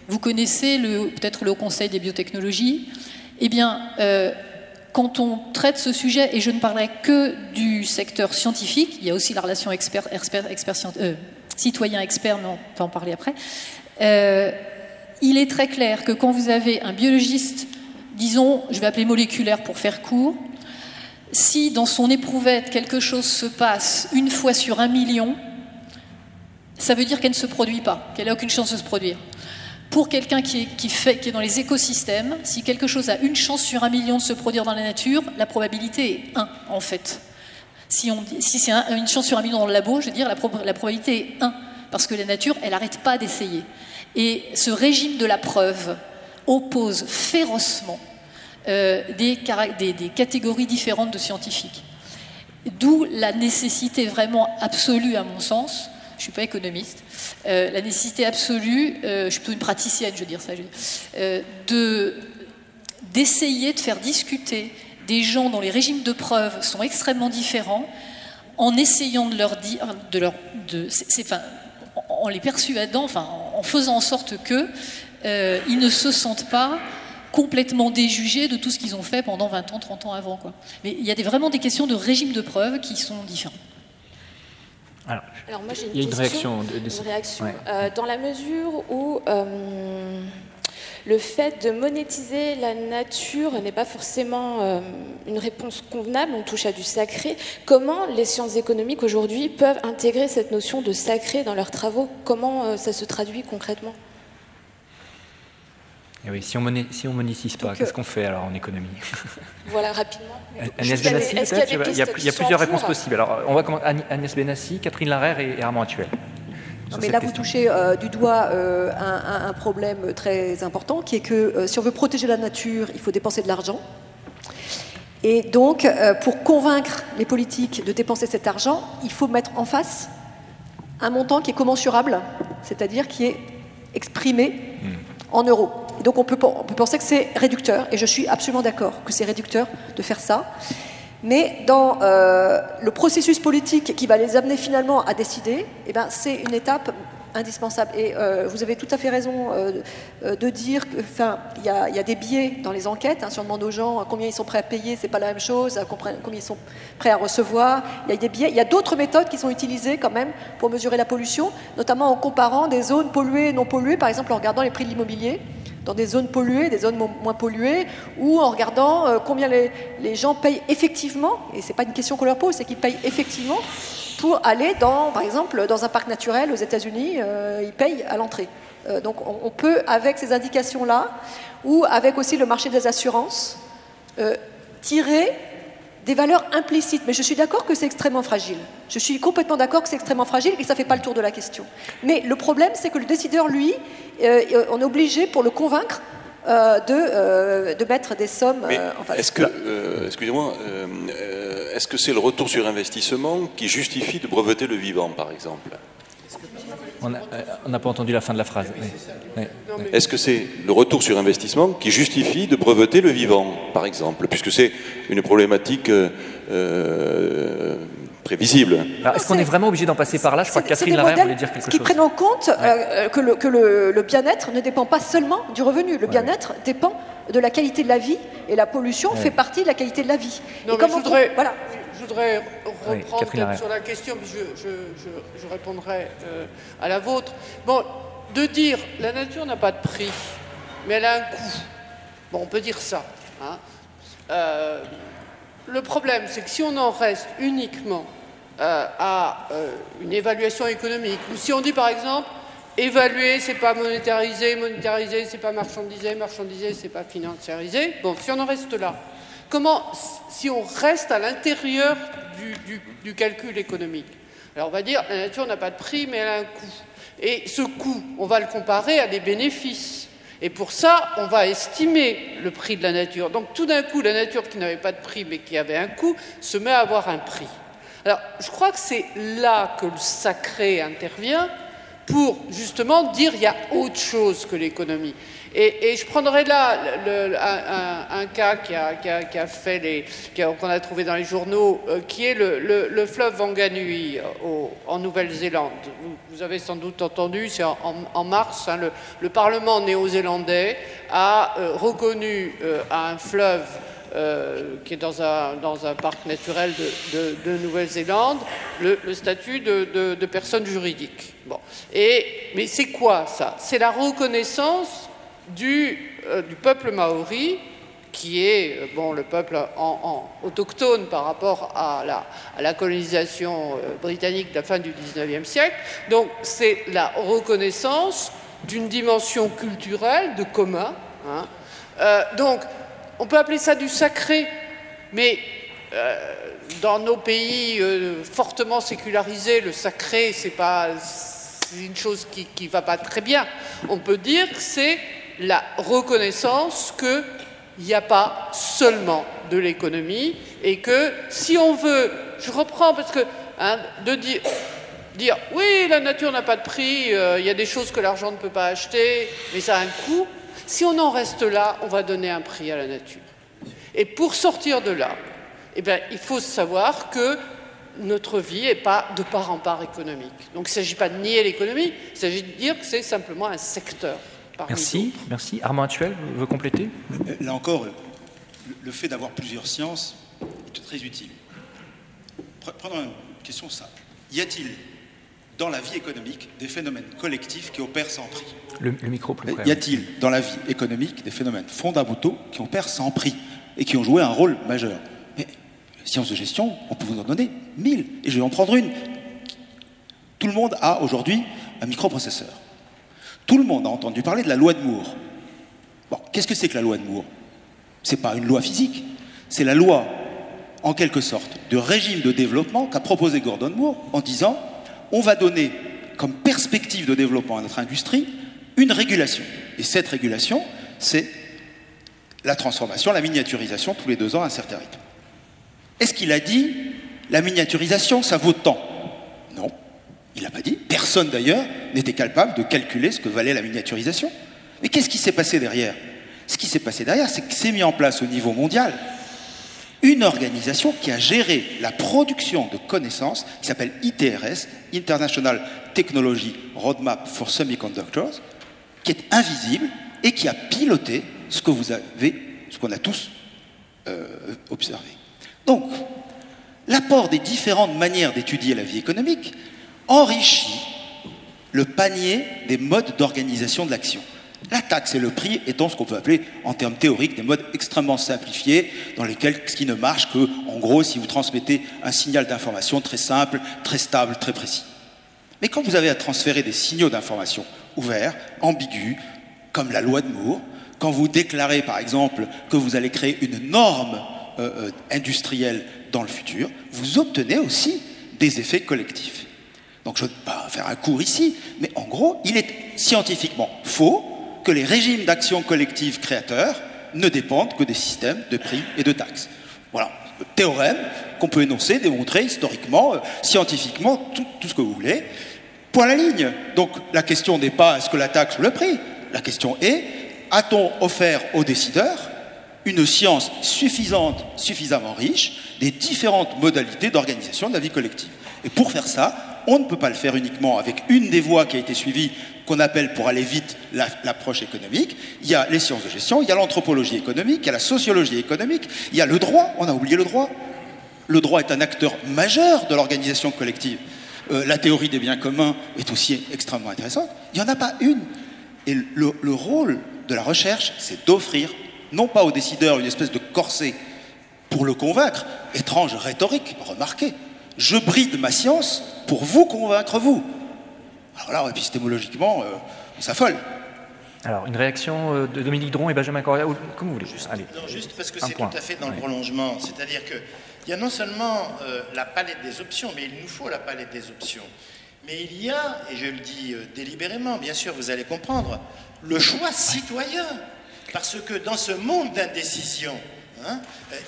Vous connaissez peut-être le Haut Conseil des biotechnologies. Eh bien, quand on traite ce sujet, et je ne parlerai que du secteur scientifique, il y a aussi la relation citoyen expert, mais on peut en parler après. Il est très clair que quand vous avez un biologiste, disons, je vais appeler moléculaire pour faire court, si dans son éprouvette quelque chose se passe une fois sur 1 million, ça veut dire qu'elle ne se produit pas, qu'elle n'a aucune chance de se produire. Pour quelqu'un qui est dans les écosystèmes, si quelque chose a une chance sur 1 million de se produire dans la nature, la probabilité est 1 en fait. Si c'est une chance sur 1 million dans le labo, je veux dire la probabilité est 1, parce que la nature, elle n'arrête pas d'essayer. Et ce régime de la preuve oppose férocement des catégories différentes de scientifiques. D'où la nécessité vraiment absolue, à mon sens, je ne suis pas économiste, la nécessité absolue, je suis plutôt une praticienne, je veux dire ça, d'essayer de faire discuter des gens dont les régimes de preuve sont extrêmement différents, en essayant de leur dire, en les persuadant, en faisant en sorte qu'ils ne se sentent pas complètement déjugés de tout ce qu'ils ont fait pendant 20 ans, 30 ans avant, quoi. Mais il y a vraiment des questions de régime de preuve qui sont différents. Alors moi j'ai une réaction. Ouais. Dans la mesure où le fait de monétiser la nature n'est pas forcément une réponse convenable, on touche à du sacré, comment les sciences économiques aujourd'hui peuvent intégrer cette notion de sacré dans leurs travaux? Comment ça se traduit concrètement? Et oui, si on monétise pas, qu'est-ce qu'on fait alors en économie? Voilà, rapidement. Agnès Benassi, peut-être. Il y a plusieurs réponses possibles. Alors, on va commencer. Agnès Benassi, Catherine Larère et Armand Actuel. Non, mais là, vous touchez du doigt un problème très important, qui est que si on veut protéger la nature, il faut dépenser de l'argent. Et donc, pour convaincre les politiques de dépenser cet argent, il faut mettre en face un montant qui est commensurable, c'est-à-dire qui est exprimé en euros. Et donc on peut penser que c'est réducteur, et je suis absolument d'accord que c'est réducteur de faire ça. Mais dans le processus politique qui va les amener finalement à décider, eh ben, c'est une étape indispensable. Et vous avez tout à fait raison de dire qu'il y a des biais dans les enquêtes. Si on demande aux gens combien ils sont prêts à payer, c'est pas la même chose, combien ils sont prêts à recevoir. Il y a des biais. Il y a d'autres méthodes qui sont utilisées quand même pour mesurer la pollution, notamment en comparant des zones polluées et non polluées, par exemple en regardant les prix de l'immobilier dans des zones polluées, des zones moins polluées, ou en regardant combien les gens payent effectivement, et c'est pas une question qu'on leur pose, c'est qu'ils payent effectivement pour aller par exemple, dans un parc naturel aux États-Unis, ils payent à l'entrée. Donc on peut, avec ces indications-là, ou avec aussi le marché des assurances, tirer des valeurs implicites. Mais je suis d'accord que c'est extrêmement fragile. Je suis complètement d'accord que c'est extrêmement fragile et que ça ne fait pas le tour de la question. Mais le problème, c'est que le décideur, lui, on est obligé, pour le convaincre, de mettre des sommes en face. Est-ce que, excusez-moi, est-ce que c'est le retour sur investissement qui justifie de breveter le vivant, par exemple? On n'a pas entendu la fin de la phrase. Oui. Est-ce que c'est le retour sur investissement qui justifie de breveter le vivant, par exemple, puisque c'est une problématique prévisible? Est-ce qu'on est vraiment obligé d'en passer par là? Je crois que Catherine Larère voulait dire quelque chose. Qui prennent en compte que le bien-être ne dépend pas seulement du revenu. Le bien-être dépend de la qualité de la vie, et la pollution fait partie de la qualité de la vie. Non, mais je voudrais reprendre sur la question, puis je répondrai à la vôtre. Bon, de dire la nature n'a pas de prix, mais elle a un coût. Bon, on peut dire ça. Le problème, c'est que si on en reste uniquement à une évaluation économique, ou si on dit par exemple, évaluer, c'est pas monétariser, monétariser, c'est pas marchandiser, marchandiser, c'est pas financiariser. Bon, si on en reste là, comment, si on reste à l'intérieur du calcul économique? Alors on va dire, la nature n'a pas de prix, mais elle a un coût. Et ce coût, on va le comparer à des bénéfices. Et pour ça, on va estimer le prix de la nature. Donc tout d'un coup, la nature qui n'avait pas de prix, mais qui avait un coût, se met à avoir un prix. Alors, je crois que c'est là que le sacré intervient pour justement dire qu'il y a autre chose que l'économie. Et je prendrai là un cas qu'on a trouvé dans les journaux, qui est le fleuve Wanganui en Nouvelle-Zélande. Vous avez sans doute entendu, c'est en mars, le Parlement néo-zélandais a reconnu à un fleuve qui est dans un parc naturel de Nouvelle-Zélande, le statut de personne juridique. Bon. Mais c'est quoi ça? C'est la reconnaissance du peuple maori, qui est le peuple autochtone par rapport à la colonisation britannique de la fin du XIXe siècle. Donc c'est la reconnaissance d'une dimension culturelle de commun. Hein. Donc on peut appeler ça du sacré, mais dans nos pays fortement sécularisés, le sacré, c'est une chose qui va pas très bien. On peut dire que c'est la reconnaissance qu'il n'y a pas seulement de l'économie et que si on veut, je reprends parce que de dire oui, la nature n'a pas de prix, il y a des choses que l'argent ne peut pas acheter, mais ça a un coût. Si on en reste là, on va donner un prix à la nature. Et pour sortir de là, il faut savoir que notre vie n'est pas de part en part économique. Donc il ne s'agit pas de nier l'économie, il s'agit de dire que c'est simplement un secteur. Merci. Armand Actuel veut compléter? Là encore, le fait d'avoir plusieurs sciences est très utile. Prenons une question simple. Y a-t-il dans la vie économique des phénomènes collectifs qui opèrent sans prix? Le micro plus près. Y a-t-il dans la vie économique des phénomènes fondamentaux qui opèrent sans prix et qui ont joué un rôle majeur? Mais sciences de gestion, on peut vous en donner 1000, et je vais en prendre une. Tout le monde a aujourd'hui un microprocesseur. Tout le monde a entendu parler de la loi de Moore. Bon, qu'est-ce que c'est que la loi de Moore? C'est pas une loi physique, c'est la loi, en quelque sorte, de régime de développement qu'a proposé Gordon Moore en disant on va donner comme perspective de développement à notre industrie une régulation. Et cette régulation, c'est la transformation, la miniaturisation tous les 2 ans à un certain rythme. Est-ce qu'il a dit la miniaturisation, ça vaut tant? Non. Il n'a pas dit. Personne d'ailleurs n'était capable de calculer ce que valait la miniaturisation. Mais qu'est-ce qui s'est passé derrière? Ce qui s'est passé derrière, c'est que s'est mis en place au niveau mondial une organisation qui a géré la production de connaissances, qui s'appelle ITRS, International Technology Roadmap for Semiconductors, qui est invisible et qui a piloté ce qu'on a tous observé. Donc, l'apport des différentes manières d'étudier la vie économique enrichit le panier des modes d'organisation de l'action. La taxe et le prix étant ce qu'on peut appeler, en termes théoriques, des modes extrêmement simplifiés dans lesquels ce qui ne marche que, en gros, si vous transmettez un signal d'information très simple, très stable, très précis. Mais quand vous avez à transférer des signaux d'information ouverts, ambigus, comme la loi de Moore, quand vous déclarez, par exemple, que vous allez créer une norme industrielle dans le futur, vous obtenez aussi des effets collectifs. Donc je ne vais pas faire un cours ici, mais en gros, il est scientifiquement faux que les régimes d'action collective créateurs ne dépendent que des systèmes de prix et de taxes. Voilà, théorème qu'on peut énoncer, démontrer historiquement, scientifiquement, tout ce que vous voulez. Point à la ligne. Donc la question n'est pas est-ce que la taxe ou le prix, la question est a-t-on offert aux décideurs une science suffisamment riche des différentes modalités d'organisation de la vie collective. Et pour faire ça, on ne peut pas le faire uniquement avec une des voies qui a été suivie, qu'on appelle pour aller vite l'approche économique. Il y a les sciences de gestion, il y a l'anthropologie économique, il y a la sociologie économique, il y a le droit, on a oublié le droit. Le droit est un acteur majeur de l'organisation collective. La théorie des biens communs est aussi extrêmement intéressante. Il n'y en a pas une. Et le rôle de la recherche, c'est d'offrir, non pas aux décideurs une espèce de corset pour le convaincre, étrange rhétorique, remarquez, je bride ma science pour vous convaincre vous. Alors là, épistémologiquement, on s'affole. Alors, une réaction de Dominique Dron et Benjamin Correa, comme vous voulez. Allez. Non, juste parce que c'est tout à fait dans le prolongement. C'est-à-dire qu'il y a non seulement la palette des options, mais il nous faut la palette des options. Mais il y a, et je le dis délibérément, bien sûr, vous allez comprendre, le choix citoyen. Parce que dans ce monde d'indécision,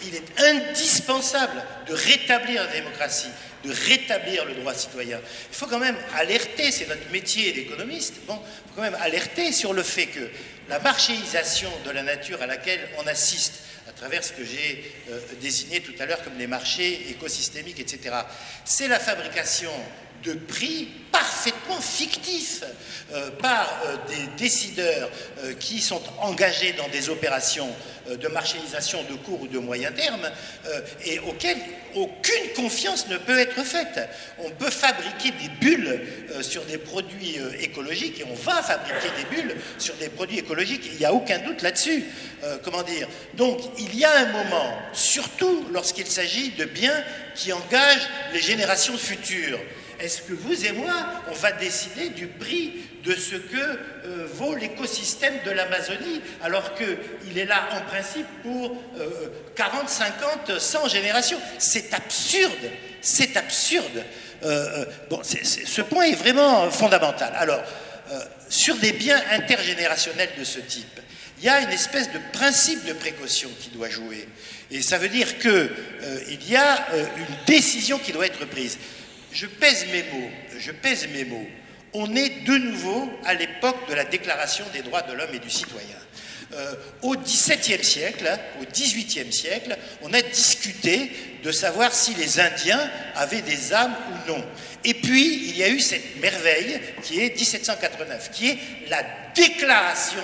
il est indispensable de rétablir la démocratie, de rétablir le droit citoyen. Il faut quand même alerter, c'est notre métier d'économiste, il faut quand même alerter sur le fait que la marchéisation de la nature à laquelle on assiste, à travers ce que j'ai désigné tout à l'heure comme les marchés écosystémiques, etc., c'est la fabrication de prix parfaitement fictifs par des décideurs qui sont engagés dans des opérations de marchandisation de court ou de moyen terme et auxquelles aucune confiance ne peut être faite. On peut fabriquer des bulles sur des produits écologiques et on va fabriquer des bulles sur des produits écologiques, il n'y a aucun doute là-dessus. Comment dire? Donc il y a un moment, surtout lorsqu'il s'agit de biens qui engagent les générations futures. Est-ce que vous et moi, on va décider du prix de ce que vaut l'écosystème de l'Amazonie, alors qu'il est là en principe pour 40, 50, 100 générations? C'est absurde, c'est absurde. Ce point est vraiment fondamental. Alors, sur des biens intergénérationnels de ce type, il y a une espèce de principe de précaution qui doit jouer. Et ça veut dire qu'il y a une décision qui doit être prise. Je pèse mes mots. On est de nouveau à l'époque de la Déclaration des droits de l'homme et du citoyen. Au XVIIe siècle, au XVIIIe siècle, on a discuté de savoir si les Indiens avaient des âmes ou non. Et puis, il y a eu cette merveille qui est 1789, qui est la Déclaration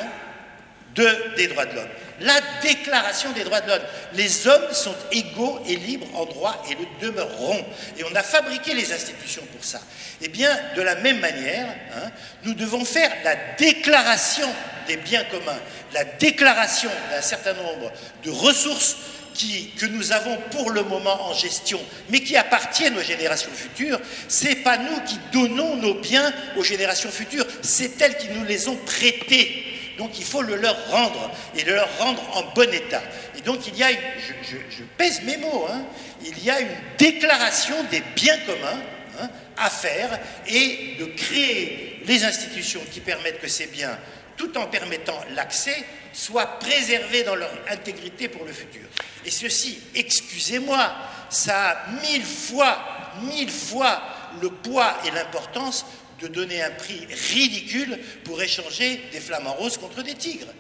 des droits de l'homme. La Déclaration des droits de l'homme. Les hommes sont égaux et libres en droit et le demeureront. Et on a fabriqué les institutions pour ça. Eh bien, de la même manière, nous devons faire la déclaration des biens communs, la déclaration d'un certain nombre de ressources que nous avons pour le moment en gestion, mais qui appartiennent aux générations futures. C'est pas nous qui donnons nos biens aux générations futures, c'est elles qui nous les ont prêtés. Donc il faut le leur rendre, et le leur rendre en bon état. Et donc il y a, je pèse mes mots, il y a une déclaration des biens communs à faire, et de créer les institutions qui permettent que ces biens, tout en permettant l'accès, soient préservés dans leur intégrité pour le futur. Et ceci, excusez-moi, ça a mille fois le poids et l'importance de donner un prix ridicule pour échanger des flamants roses contre des tigres.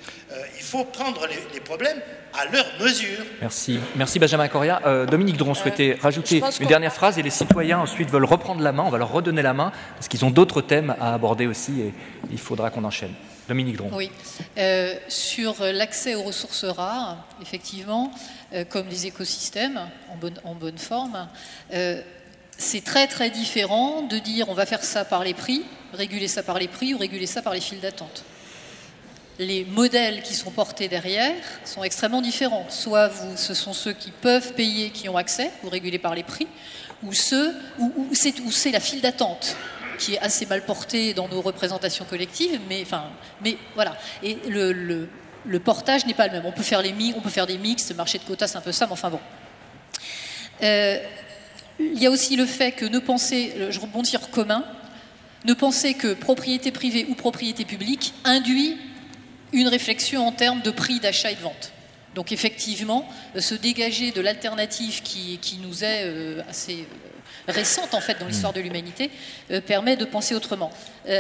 Il faut prendre les problèmes à leur mesure. Merci Benjamin Coria. Dominique Dron souhaitait rajouter une dernière phrase et les citoyens ensuite veulent reprendre la main. On va leur redonner la main parce qu'ils ont d'autres thèmes à aborder aussi et il faudra qu'on enchaîne. Dominique Dron. Oui. Sur l'accès aux ressources rares, effectivement, comme les écosystèmes en bonne forme, c'est très très différent de dire on va faire ça par les prix, réguler ça par les prix ou réguler ça par les files d'attente. Les modèles qui sont portés derrière sont extrêmement différents. Soit ce sont ceux qui peuvent payer, qui ont accès, ou régulés par les prix, ou c'est la file d'attente qui est assez mal portée dans nos représentations collectives, mais voilà. Et le portage n'est pas le même. On peut faire des mix, le marché de quotas, c'est un peu ça, mais enfin bon. Il y a aussi le fait que je rebondis sur commun, ne penser que propriété privée ou propriété publique induit une réflexion en termes de prix d'achat et de vente. Donc effectivement, se dégager de l'alternative qui nous est assez récente en fait dans l'histoire de l'humanité permet de penser autrement.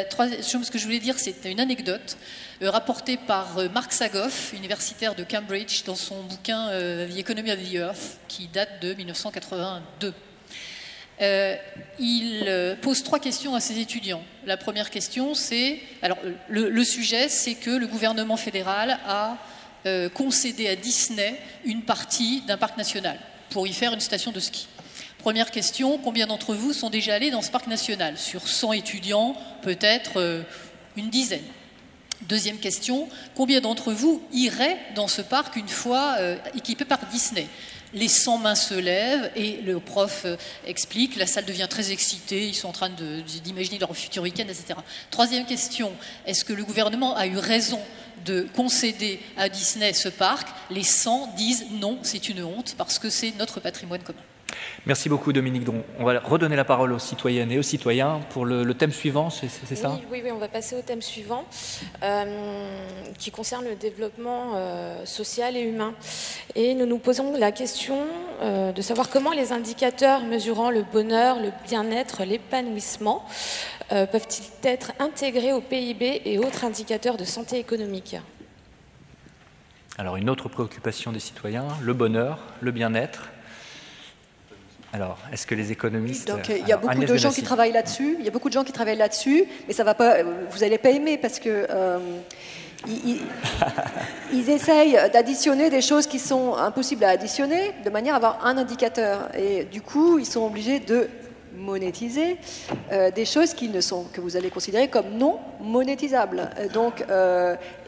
Troisième chose que je voulais dire, c'est une anecdote rapportée par Mark Sagoff, universitaire de Cambridge, dans son bouquin The Economy of the Earth, qui date de 1982. Il pose 3 questions à ses étudiants. La première question, c'est... Alors, le sujet, c'est que le gouvernement fédéral a concédé à Disney une partie d'un parc national pour y faire une station de ski. Première question, combien d'entre vous sont déjà allés dans ce parc national? Sur 100 étudiants, peut-être une dizaine. Deuxième question, combien d'entre vous iraient dans ce parc une fois équipé par Disney? Les 100 mains se lèvent et le prof explique, la salle devient très excitée, ils sont en train d'imaginer leur futur week-end, etc. Troisième question, est-ce que le gouvernement a eu raison de concéder à Disney ce parc? Les 100 disent non, c'est une honte parce que c'est notre patrimoine commun. Merci beaucoup Dominique Dron. On va redonner la parole aux citoyennes et aux citoyens pour le thème suivant, c'est ça? Oui, on va passer au thème suivant qui concerne le développement social et humain. Et nous nous posons la question de savoir comment les indicateurs mesurant le bonheur, le bien-être, l'épanouissement peuvent-ils être intégrés au PIB et autres indicateurs de santé économique? Alors une autre préoccupation des citoyens, le bonheur, le bien-être. Alors, est-ce que les économistes... Donc, il y a beaucoup de gens qui travaillent là-dessus. Il y a beaucoup de gens qui travaillent là-dessus, mais ça va pas. Vous n'allez pas aimer parce que ils essayent d'additionner des choses qui sont impossibles à additionner, de manière à avoir un indicateur. Et du coup, ils sont obligés de monétiser des choses que vous allez considérer comme non monétisables. Donc,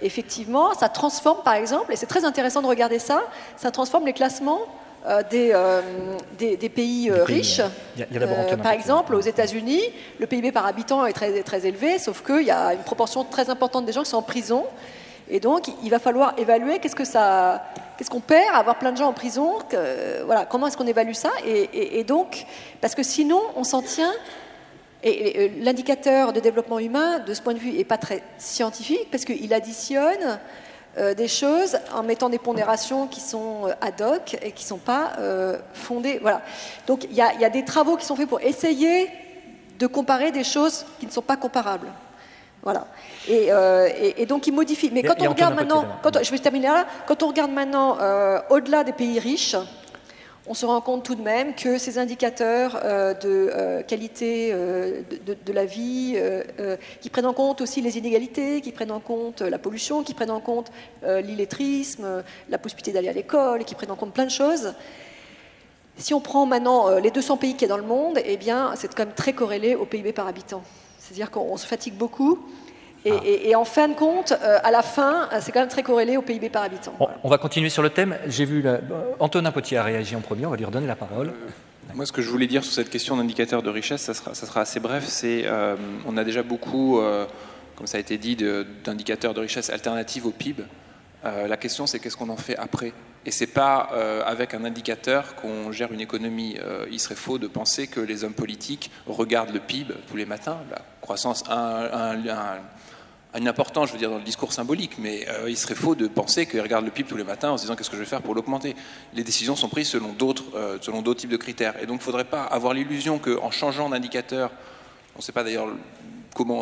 effectivement, ça transforme, par exemple, et c'est très intéressant de regarder ça, ça transforme les classements des pays riches. Par exemple, aux États-Unis, le PIB par habitant est très, très élevé, sauf qu'il y a une proportion très importante des gens qui sont en prison. Et donc, il va falloir évaluer qu'est-ce qu'on perd à avoir plein de gens en prison, voilà, comment est-ce qu'on évalue ça, et donc, parce que sinon, on s'en tient. Et l'indicateur de développement humain, de ce point de vue, n'est pas très scientifique, parce qu'il additionne des choses en mettant des pondérations qui sont ad hoc et qui ne sont pas fondées. Voilà. Donc il y a des travaux qui sont faits pour essayer de comparer des choses qui ne sont pas comparables. Voilà. Et donc il modifie. Mais quand on regarde maintenant, je vais terminer là, quand on regarde maintenant au-delà des pays riches, on se rend compte tout de même que ces indicateurs de qualité de la vie, qui prennent en compte aussi les inégalités, qui prennent en compte la pollution, qui prennent en compte l'illettrisme, la possibilité d'aller à l'école, qui prennent en compte plein de choses. Si on prend maintenant les 200 pays qu'il y a dans le monde, eh bien, c'est quand même très corrélé au PIB par habitant. C'est-à-dire qu'on se fatigue beaucoup. Et en fin de compte, à la fin, c'est quand même très corrélé au PIB par habitant. Bon, on va continuer sur le thème. J'ai vu Antonin Potier a réagi en premier, on va lui redonner la parole. Moi, ce que je voulais dire sur cette question d'indicateur de richesse, ça sera assez bref. On a déjà beaucoup, comme ça a été dit, d'indicateurs de richesse alternatifs au PIB. La question, c'est qu'est-ce qu'on en fait après ? Et c'est pas avec un indicateur qu'on gère une économie. Il serait faux de penser que les hommes politiques regardent le PIB tous les matins. La croissance a une importance, je veux dire, dans le discours symbolique, mais il serait faux de penser qu'ils regardent le PIB tous les matins en se disant qu'est-ce que je vais faire pour l'augmenter. Les décisions sont prises selon d'autres types de critères. Et donc il ne faudrait pas avoir l'illusion qu'en changeant d'indicateur, on ne sait pas d'ailleurs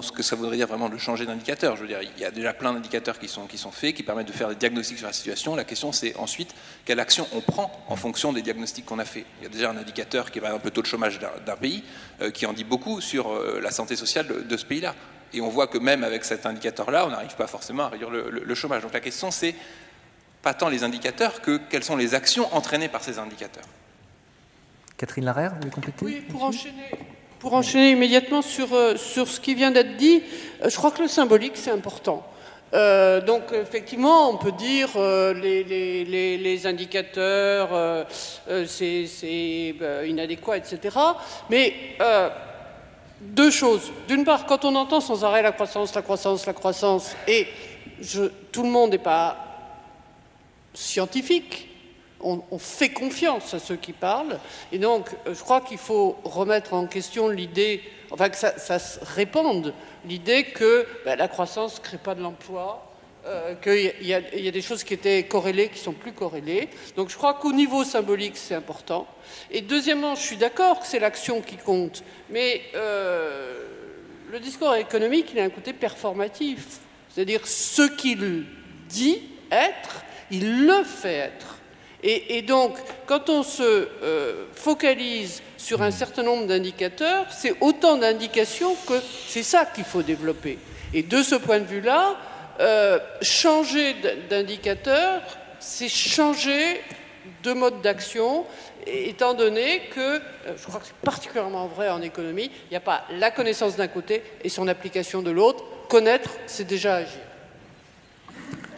ce que ça voudrait dire vraiment de changer d'indicateur. Je veux dire, il y a déjà plein d'indicateurs qui sont faits, qui permettent de faire des diagnostics sur la situation. La question, c'est ensuite quelle action on prend en fonction des diagnostics qu'on a faits. Il y a déjà un indicateur qui est par exemple le taux de chômage d'un pays, qui en dit beaucoup sur la santé sociale de ce pays-là. Et on voit que même avec cet indicateur-là, on n'arrive pas forcément à réduire le chômage. Donc la question, c'est pas tant les indicateurs que quelles sont les actions entraînées par ces indicateurs. Catherine Larère, vous voulez compléter ? Oui, pour enchaîner immédiatement sur ce qui vient d'être dit, je crois que le symbolique, c'est important. Donc effectivement, on peut dire les indicateurs, c'est inadéquat, etc. Mais deux choses. D'une part, quand on entend sans arrêt la croissance, et tout le monde n'est pas scientifique, on fait confiance à ceux qui parlent, et donc je crois qu'il faut remettre en question l'idée, enfin que ça se répande, l'idée que la croissance ne crée pas de l'emploi, qu'il y a des choses qui étaient corrélées, qui sont plus corrélées. Donc je crois qu'au niveau symbolique, c'est important. Et deuxièmement, je suis d'accord que c'est l'action qui compte, mais le discours économique, il a un côté performatif. C'est-à-dire ce qu'il dit être, il le fait être. Et donc, quand on se focalise sur un certain nombre d'indicateurs, c'est autant d'indications que c'est ça qu'il faut développer. Et de ce point de vue-là, changer d'indicateur, c'est changer de mode d'action, étant donné que, je crois que c'est particulièrement vrai en économie, il n'y a pas la connaissance d'un côté et son application de l'autre. Connaître, c'est déjà agir.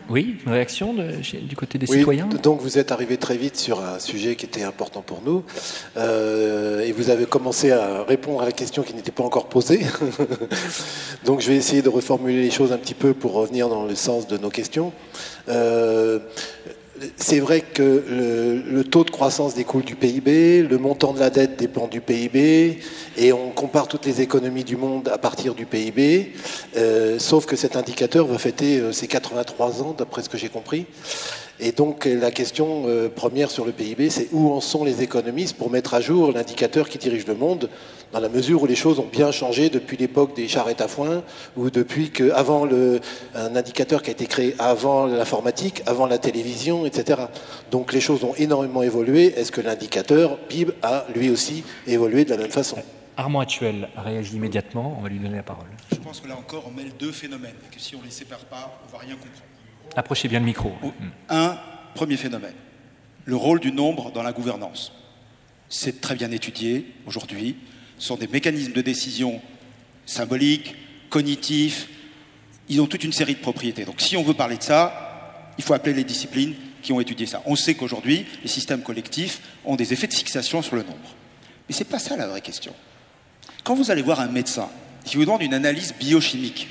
Oui, une réaction du côté des citoyens ? Donc vous êtes arrivé très vite sur un sujet qui était important pour nous et vous avez commencé à répondre à la question qui n'était pas encore posée. Donc je vais essayer de reformuler les choses un petit peu pour revenir dans le sens de nos questions. C'est vrai que le taux de croissance découle du PIB, le montant de la dette dépend du PIB, et on compare toutes les économies du monde à partir du PIB, sauf que cet indicateur va fêter ses 83 ans, d'après ce que j'ai compris. Et donc la question première sur le PIB, c'est où en sont les économistes pour mettre à jour l'indicateur qui dirige le monde, dans la mesure où les choses ont bien changé depuis l'époque des charrettes à foin, ou depuis qu'avant un indicateur qui a été créé avant l'informatique, avant la télévision, etc. Donc les choses ont énormément évolué. Est-ce que l'indicateur PIB a lui aussi évolué de la même façon? Armand Actuel réagit immédiatement, on va lui donner la parole. Je pense que là encore, on mêle deux phénomènes, et que si on ne les sépare pas, on ne va rien comprendre. Approchez bien le micro. Un premier phénomène, le rôle du nombre dans la gouvernance. C'est très bien étudié aujourd'hui. Ce sont des mécanismes de décision symboliques, cognitifs. Ils ont toute une série de propriétés. Donc si on veut parler de ça, il faut appeler les disciplines qui ont étudié ça. On sait qu'aujourd'hui, les systèmes collectifs ont des effets de fixation sur le nombre. Mais ce n'est pas ça la vraie question. Quand vous allez voir un médecin qui vous demande une analyse biochimique,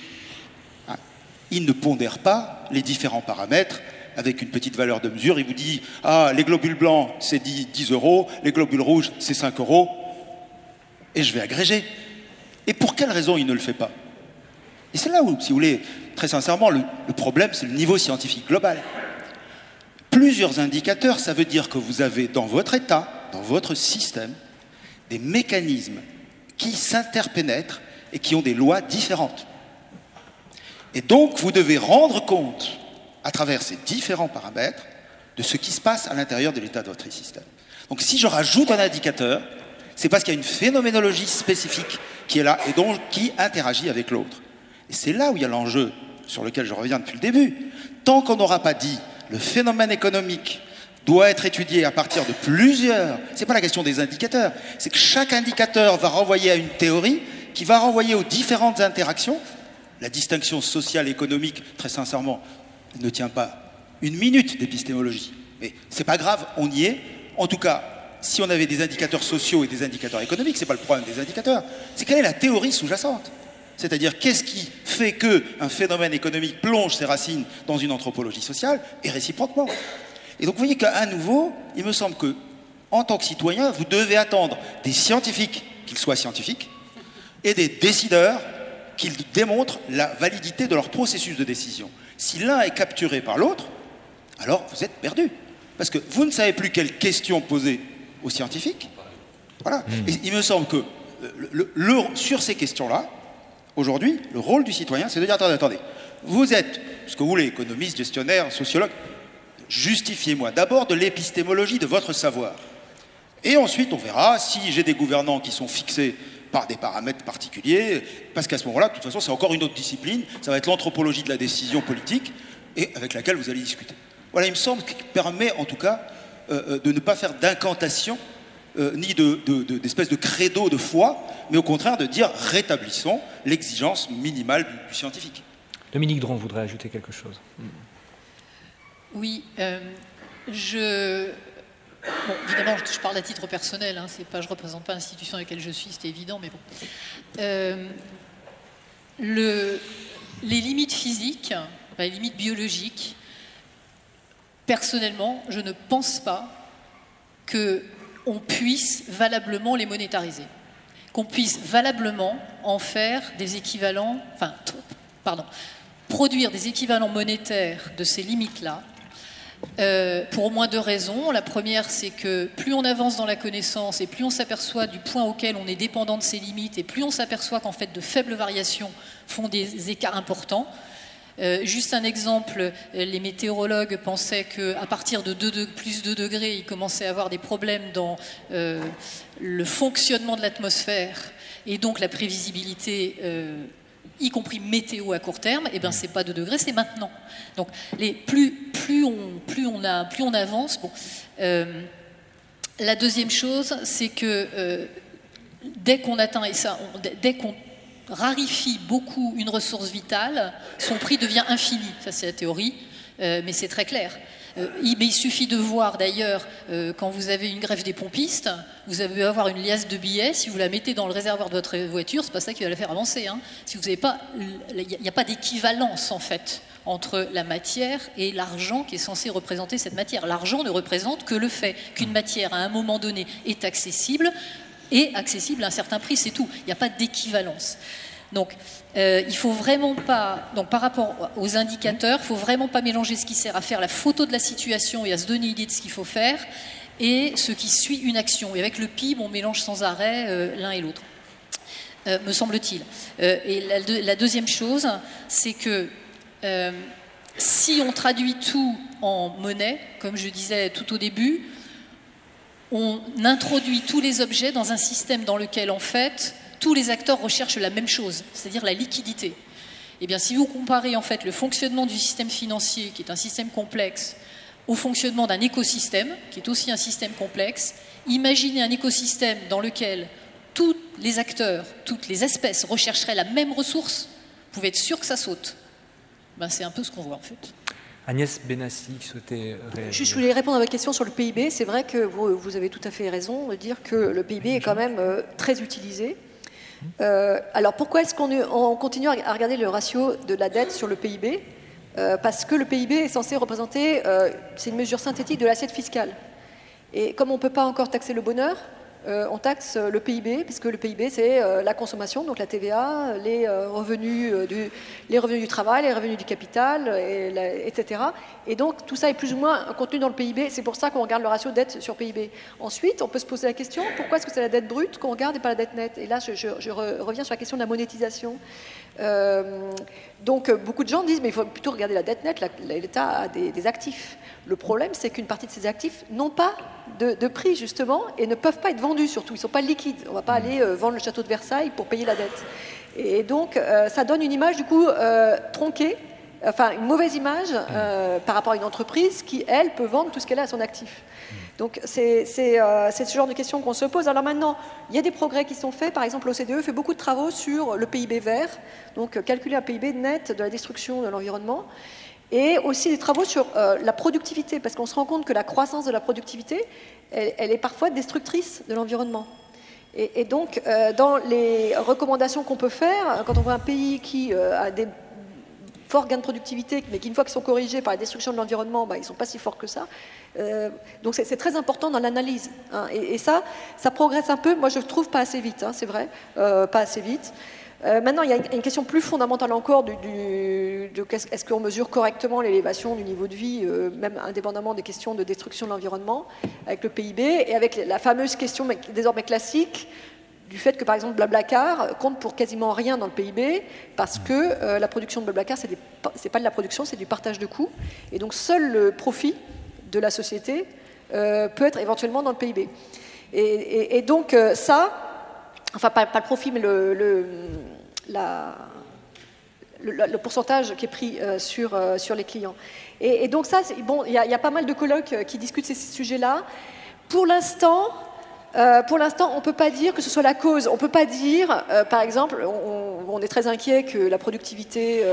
il ne pondère pas les différents paramètres avec une petite valeur de mesure. Il vous dit « Ah, les globules blancs, c'est 10 €, les globules rouges, c'est 5 €, et je vais agréger. » Et pour quelle raison il ne le fait pas? Et c'est là où, si vous voulez, très sincèrement, le problème, c'est le niveau scientifique global. Plusieurs indicateurs, ça veut dire que vous avez dans votre état, dans votre système, des mécanismes qui s'interpénètrent et qui ont des lois différentes. Et donc, vous devez rendre compte, à travers ces différents paramètres, de ce qui se passe à l'intérieur de l'état de votre système. Donc, si je rajoute un indicateur, c'est parce qu'il y a une phénoménologie spécifique qui est là et donc qui interagit avec l'autre. Et c'est là où il y a l'enjeu sur lequel je reviens depuis le début. Tant qu'on n'aura pas dit le phénomène économique doit être étudié à partir de plusieurs, c'est pas la question des indicateurs, c'est que chaque indicateur va renvoyer à une théorie qui va renvoyer aux différentes interactions. La distinction sociale et économique, très sincèrement, ne tient pas une minute d'épistémologie. Mais c'est pas grave, on y est. En tout cas, si on avait des indicateurs sociaux et des indicateurs économiques, c'est pas le problème des indicateurs, c'est quelle est la théorie sous-jacente. C'est-à-dire, qu'est-ce qui fait qu'un phénomène économique plonge ses racines dans une anthropologie sociale et réciproquement. Et donc, vous voyez qu'à nouveau, il me semble que, en tant que citoyen, vous devez attendre des scientifiques, qu'ils soient scientifiques, et des décideurs, qu'ils démontrent la validité de leur processus de décision. Si l'un est capturé par l'autre, alors vous êtes perdu. Parce que vous ne savez plus quelles questions poser aux scientifiques. Voilà. Et il me semble que sur ces questions-là, aujourd'hui, le rôle du citoyen, c'est de dire, attendez, vous êtes, ce que vous voulez, économiste, gestionnaire, sociologue, justifiez-moi d'abord de l'épistémologie de votre savoir. Et ensuite, on verra si j'ai des gouvernants qui sont fixés par des paramètres particuliers, parce qu'à ce moment-là, de toute façon, c'est encore une autre discipline, ça va être l'anthropologie de la décision politique, et avec laquelle vous allez discuter. Voilà, il me semble qu'il permet, en tout cas, de ne pas faire d'incantation, ni d'espèce de credo de foi, mais au contraire de dire, rétablissons l'exigence minimale du scientifique. Dominique Dron voudrait ajouter quelque chose. Oui, bon, évidemment, je parle à titre personnel, hein, je ne représente pas l'institution dans laquelle je suis, c'est évident, mais bon. Les limites physiques, les limites biologiques, personnellement, je ne pense pas qu'on puisse valablement les monétariser, qu'on puisse valablement en faire des équivalents, produire des équivalents monétaires de ces limites-là, pour au moins deux raisons. La première, c'est que plus on avance dans la connaissance et plus on s'aperçoit du point auquel on est dépendant de ces limites et plus on s'aperçoit qu'en fait de faibles variations font des écarts importants. Juste un exemple, les météorologues pensaient qu'à partir de plus 2 degrés, ils commençaient à avoir des problèmes dans le fonctionnement de l'atmosphère et donc la prévisibilité, y compris météo à court terme. Et bien, c'est pas 2 degrés, c'est maintenant. Donc, plus on avance. Bon, la deuxième chose, c'est que dès qu'on atteint, et ça, dès qu'on raréfie beaucoup une ressource vitale, son prix devient infini. Ça, c'est la théorie, mais c'est très clair. Il suffit de voir d'ailleurs, quand vous avez une grève des pompistes, vous allez avoir une liasse de billets, si vous la mettez dans le réservoir de votre voiture, c'est pas ça qui va la faire avancer. Hein. Si vous n'avez pas, il n'y a pas d'équivalence en fait entre la matière et l'argent qui est censé représenter cette matière. L'argent ne représente que le fait qu'une matière à un moment donné est accessible à un certain prix, c'est tout. Il n'y a pas d'équivalence. Donc, il faut vraiment pas, donc par rapport aux indicateurs, il faut vraiment pas mélanger ce qui sert à faire la photo de la situation et à se donner idée de ce qu'il faut faire et ce qui suit une action. Et avec le PIB, on mélange sans arrêt l'un et l'autre, me semble-t-il. Et la deuxième chose, c'est que si on traduit tout en monnaie, comme je disais tout au début, on introduit tous les objets dans un système dans lequel, en fait, tous les acteurs recherchent la même chose, c'est-à-dire la liquidité. Eh bien, si vous comparez en fait le fonctionnement du système financier, qui est un système complexe, au fonctionnement d'un écosystème, qui est aussi un système complexe, imaginez un écosystème dans lequel tous les acteurs, toutes les espèces rechercheraient la même ressource, vous pouvez être sûr que ça saute. Ben, c'est un peu ce qu'on voit en fait. Agnès Benassi souhaitait réagir. Je voulais répondre à votre question sur le PIB. C'est vrai que vous avez tout à fait raison de dire que le PIB est quand même très utilisé. Alors pourquoi est-ce qu'on continue à regarder le ratio de la dette sur le PIB? Parce que le PIB est censé représenter, c'est une mesure synthétique de l'assiette fiscale. Et comme on ne peut pas encore taxer le bonheur, on taxe le PIB, puisque le PIB c'est la consommation, donc la TVA, les revenus du travail, les revenus du capital, etc. Et donc tout ça est plus ou moins contenu dans le PIB, c'est pour ça qu'on regarde le ratio dette sur PIB. Ensuite, on peut se poser la question, pourquoi est-ce que c'est la dette brute qu'on regarde et pas la dette nette? Et là, je reviens sur la question de la monétisation. Donc beaucoup de gens disent, mais il faut plutôt regarder la dette nette, l'État a des actifs. Le problème, c'est qu'une partie de ces actifs n'ont pas de prix, justement, et ne peuvent pas être vendus, surtout. Ils ne sont pas liquides. On ne va pas aller vendre le château de Versailles pour payer la dette. Et donc, ça donne une image, du coup, tronquée, enfin, une mauvaise image par rapport à une entreprise qui, elle, peut vendre tout ce qu'elle a à son actif. Donc, c'est ce genre de questions qu'on se pose. Alors maintenant, il y a des progrès qui sont faits. Par exemple, l'OCDE fait beaucoup de travaux sur le PIB vert, donc calculer un PIB net de la destruction de l'environnement. Et aussi des travaux sur la productivité, parce qu'on se rend compte que la croissance de la productivité, elle est parfois destructrice de l'environnement. Et donc, dans les recommandations qu'on peut faire, quand on voit un pays qui a des forts gains de productivité, mais qu'une fois qu'ils sont corrigés par la destruction de l'environnement, bah, ils ne sont pas si forts que ça. Donc c'est très important dans l'analyse. Hein. Et ça progresse un peu, moi je ne trouve pas assez vite, hein, c'est vrai, pas assez vite. Maintenant, il y a une question plus fondamentale encore est-ce qu'on mesure correctement l'élévation du niveau de vie, même indépendamment des questions de destruction de l'environnement, avec le PIB, et avec la fameuse question désormais classique du fait que, par exemple, Blablacar compte pour quasiment rien dans le PIB, parce que la production de Blablacar, c'est pas de la production, c'est du partage de coûts, et donc seul le profit de la société peut être éventuellement dans le PIB. Et donc ça, enfin pas le profit, mais le pourcentage qui est pris sur les clients. Et donc ça, bon, il y a pas mal de colloques qui discutent ces sujets-là. Pour l'instant, on ne peut pas dire que ce soit la cause. On ne peut pas dire, par exemple, on est très inquiet que la productivité,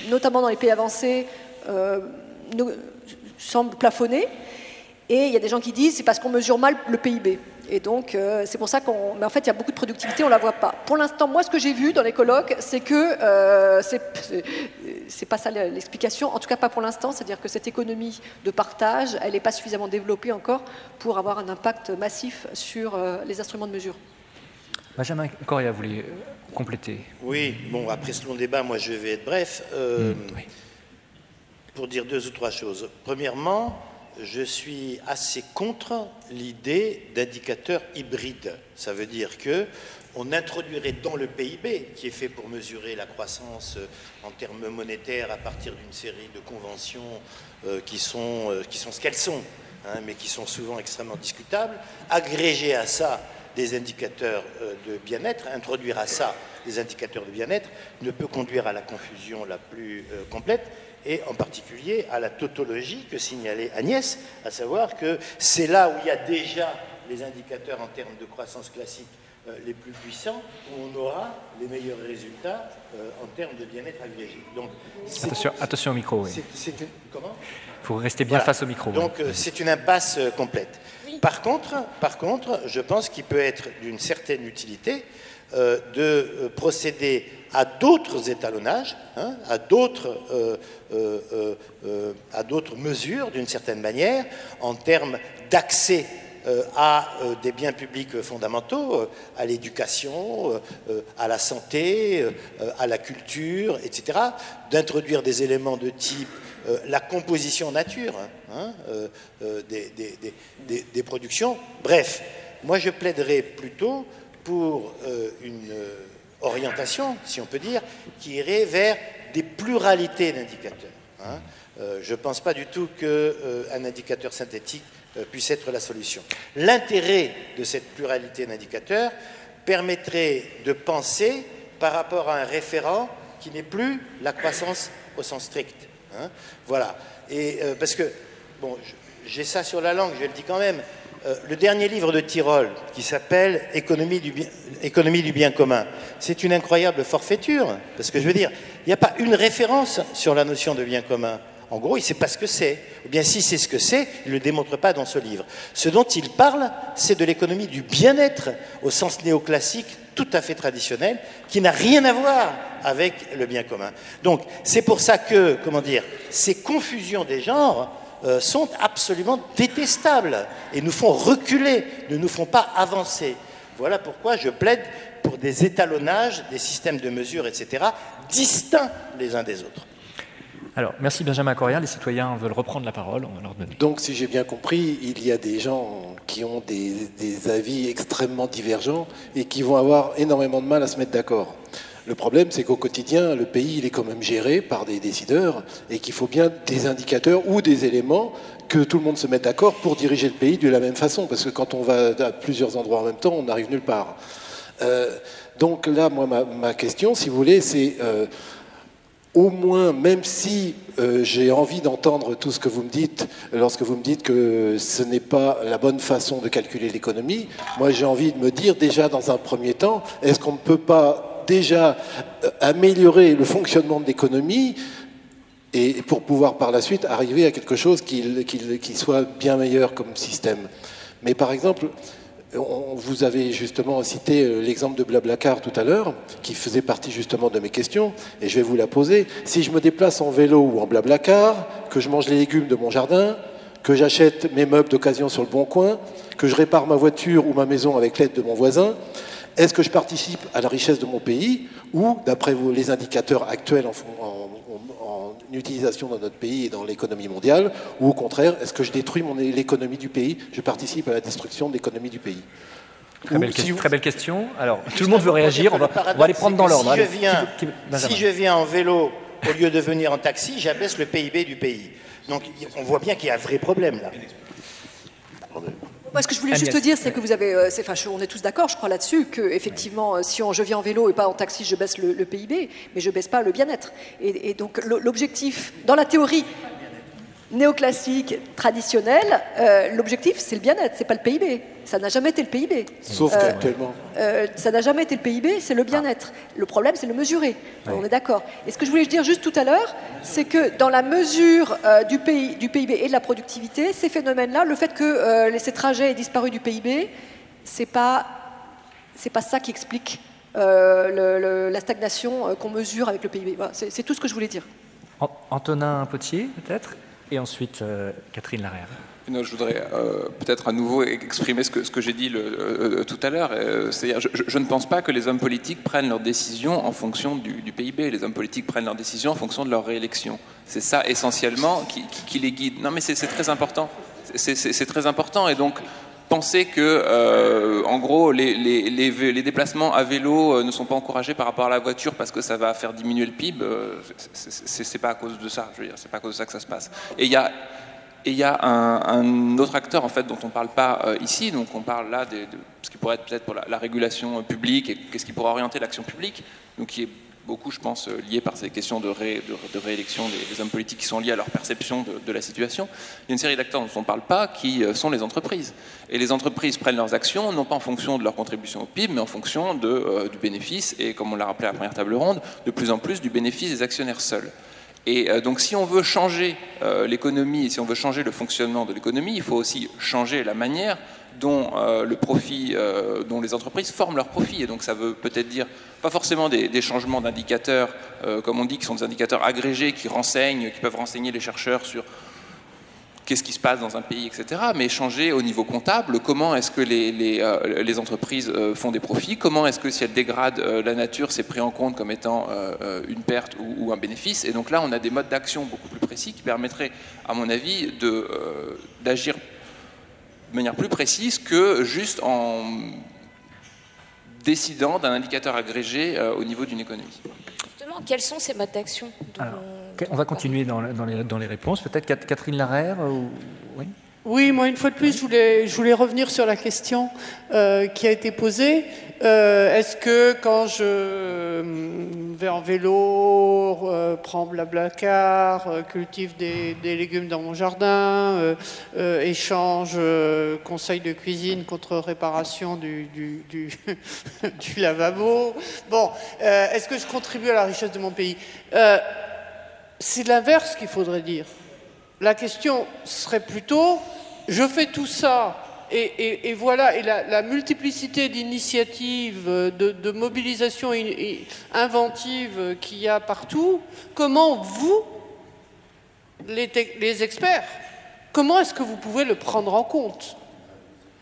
notamment dans les pays avancés, semble plafonner. Et il y a des gens qui disent c'est parce qu'on mesure mal le PIB. Et donc, c'est pour ça mais en fait, il y a beaucoup de productivité, on ne la voit pas. Pour l'instant, moi, ce que j'ai vu dans les colloques, c'est que c'est pas ça l'explication, en tout cas pas pour l'instant, c'est-à-dire que cette économie de partage, elle n'est pas suffisamment développée encore pour avoir un impact massif sur les instruments de mesure. Benjamin Correa voulait compléter. Oui, bon, après ce long débat, moi, je vais être bref. Oui. Pour dire 2 ou 3 choses. Premièrement, je suis assez contre l'idée d'indicateurs hybrides. Ça veut dire qu'on introduirait dans le PIB, qui est fait pour mesurer la croissance en termes monétaires à partir d'une série de conventions qui sont ce qu'elles sont, hein, mais qui sont souvent extrêmement discutables, agréger à ça des indicateurs de bien-être, introduire à ça des indicateurs de bien-être, ne peut conduire à la confusion la plus complète, et en particulier à la tautologie que signalait Agnès, à savoir que c'est là où il y a déjà les indicateurs en termes de croissance classique les plus puissants, où on aura les meilleurs résultats en termes de bien-être agrégé. Donc, attention au micro, oui. Comment ? Il faut rester bien face au micro. Donc c'est une impasse complète. Oui. Par contre, je pense qu'il peut être d'une certaine utilité de procéder à d'autres étalonnages, hein, à d'autres mesures, d'une certaine manière, en termes d'accès à des biens publics fondamentaux, à l'éducation, à la santé, à la culture, etc., d'introduire des éléments de type la composition nature des productions. Bref, moi je plaiderais plutôt pour une orientation, si on peut dire, qui irait vers des pluralités d'indicateurs. Je ne pense pas du tout qu'un indicateur synthétique puisse être la solution. L'intérêt de cette pluralité d'indicateurs permettrait de penser par rapport à un référent qui n'est plus la croissance au sens strict. Voilà. Et parce que, bon, j'ai ça sur la langue, je le dis quand même, le dernier livre de Tirole, qui s'appelle Économie du bien commun, c'est une incroyable forfaiture, parce que je veux dire, il n'y a pas une référence sur la notion de bien commun. En gros, il ne sait pas ce que c'est. Ou bien, si c'est ce que c'est, il ne le démontre pas dans ce livre. Ce dont il parle, c'est de l'économie du bien-être, au sens néoclassique, tout à fait traditionnel, qui n'a rien à voir avec le bien commun. Donc, c'est pour ça que, comment dire, ces confusions des genres sont absolument détestables et nous font reculer, ne nous font pas avancer. Voilà pourquoi je plaide pour des étalonnages, des systèmes de mesure, etc., distincts les uns des autres. Alors, merci Benjamin Correa. Les citoyens veulent reprendre la parole. On va leur donner. Donc, si j'ai bien compris, il y a des gens qui ont des avis extrêmement divergents et qui vont avoir énormément de mal à se mettre d'accord. Le problème, c'est qu'au quotidien, le pays, il est quand même géré par des décideurs et qu'il faut bien des indicateurs ou des éléments que tout le monde se mette d'accord pour diriger le pays de la même façon. Parce que quand on va à plusieurs endroits en même temps, on n'arrive nulle part. Donc là, moi, ma question, si vous voulez, c'est... au moins, même si j'ai envie d'entendre tout ce que vous me dites, lorsque vous me dites que ce n'est pas la bonne façon de calculer l'économie, moi j'ai envie de me dire déjà dans un premier temps, est-ce qu'on ne peut pas déjà améliorer le fonctionnement de l'économie et pour pouvoir par la suite arriver à quelque chose qui soit bien meilleur comme système. Mais par exemple... vous avez justement cité l'exemple de Blablacar tout à l'heure, qui faisait partie justement de mes questions, et je vais vous la poser. Si je me déplace en vélo ou en Blablacar, que je mange les légumes de mon jardin, que j'achète mes meubles d'occasion sur le Bon Coin, que je répare ma voiture ou ma maison avec l'aide de mon voisin, est-ce que je participe à la richesse de mon pays ou, d'après les indicateurs actuels en utilisation dans notre pays et dans l'économie mondiale, ou au contraire, est-ce que je détruis l'économie du pays, je participe à la destruction de l'économie du pays? Très belle question. Alors, tout le monde veut réagir, on va les prendre dans l'ordre. Si je viens en vélo au lieu de venir en taxi, j'abaisse le PIB du pays. Donc on voit bien qu'il y a un vrai problème là. Moi, ce que je voulais juste dire, c'est que vous avez, on est tous d'accord, je crois là-dessus, que effectivement, si je viens en vélo et pas en taxi, je baisse le PIB, mais je baisse pas le bien-être. Et donc, l'objectif, dans la théorie néoclassique, traditionnelle, l'objectif, c'est le bien-être, c'est pas le PIB. Ça n'a jamais été le PIB. Sauf qu'actuellement. Ça n'a jamais été le PIB, c'est le bien-être. Le problème, c'est le mesurer. On est d'accord. Et ce que je voulais dire juste tout à l'heure, c'est que dans la mesure du PIB et de la productivité, ces phénomènes-là, le fait que ces trajets aient disparu du PIB, c'est pas ça qui explique la stagnation qu'on mesure avec le PIB. Voilà, c'est tout ce que je voulais dire. Antonin Potier, peut-être, et ensuite Catherine Larrière. Non, je voudrais peut-être à nouveau exprimer ce que j'ai dit tout à l'heure. C'est-à-dire, je ne pense pas que les hommes politiques prennent leurs décisions en fonction du PIB. Les hommes politiques prennent leurs décisions en fonction de leur réélection. C'est ça essentiellement qui les guide. Non, mais c'est très important. C'est très important. Et donc, penser que, en gros, les déplacements à vélo ne sont pas encouragés par rapport à la voiture parce que ça va faire diminuer le PIB, c'est pas à cause de ça. Je veux dire, c'est pas à cause de ça que ça se passe. Et il y a un autre acteur en fait dont on ne parle pas ici, donc on parle là de ce qui pourrait être peut-être pour la régulation publique et qu'est-ce qui pourrait orienter l'action publique, donc qui est beaucoup, je pense, lié par ces questions de réélection des hommes politiques qui sont liés à leur perception de la situation. Il y a une série d'acteurs dont on ne parle pas qui sont les entreprises. Et les entreprises prennent leurs actions non pas en fonction de leur contribution au PIB, mais en fonction du bénéfice et, comme on l'a rappelé à la première table ronde, de plus en plus du bénéfice des actionnaires seuls. Et donc si on veut changer l'économie et si on veut changer le fonctionnement de l'économie, il faut aussi changer la manière dont dont les entreprises forment leur profit. Et donc ça veut peut-être dire pas forcément des changements d'indicateurs, comme on dit, qui sont des indicateurs agrégés qui peuvent renseigner les chercheurs sur qu'est-ce qui se passe dans un pays, etc., mais changer au niveau comptable, comment est-ce que les entreprises font des profits, comment est-ce que si elles dégradent la nature, c'est pris en compte comme étant une perte ou un bénéfice. Et donc là, on a des modes d'action beaucoup plus précis qui permettraient, à mon avis, d'agir de manière plus précise que juste en décidant d'un indicateur agrégé au niveau d'une économie. Justement, quels sont ces modes d'action On va continuer dans les réponses. Peut-être Catherine Larère oui. Oui, moi, une fois de plus, je voulais revenir sur la question qui a été posée. Est-ce que quand je vais en vélo, prends Blablacar, cultive des légumes dans mon jardin, échange conseil de cuisine contre réparation du lavabo, bon, est-ce que je contribue à la richesse de mon pays? C'est l'inverse qu'il faudrait dire. La question serait plutôt, je fais tout ça, et voilà, et la multiplicité d'initiatives, de mobilisation inventive qu'il y a partout, comment vous, les experts, comment est-ce que vous pouvez le prendre en compte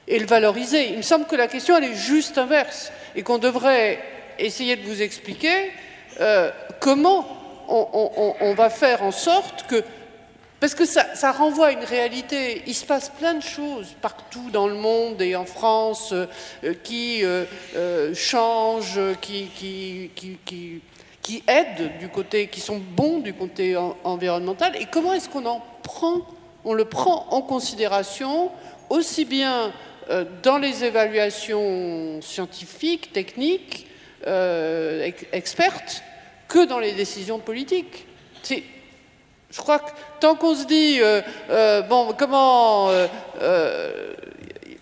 et le valoriser? Il me semble que la question, elle est juste inverse, et qu'on devrait essayer de vous expliquer comment on va faire en sorte que... Parce que ça renvoie à une réalité. Il se passe plein de choses partout dans le monde et en France qui changent, qui aident du côté, qui sont bons du côté environnemental. Et comment est-ce on le prend en considération aussi bien dans les évaluations scientifiques, techniques, expertes, que dans les décisions politiques? Je crois que tant qu'on se dit,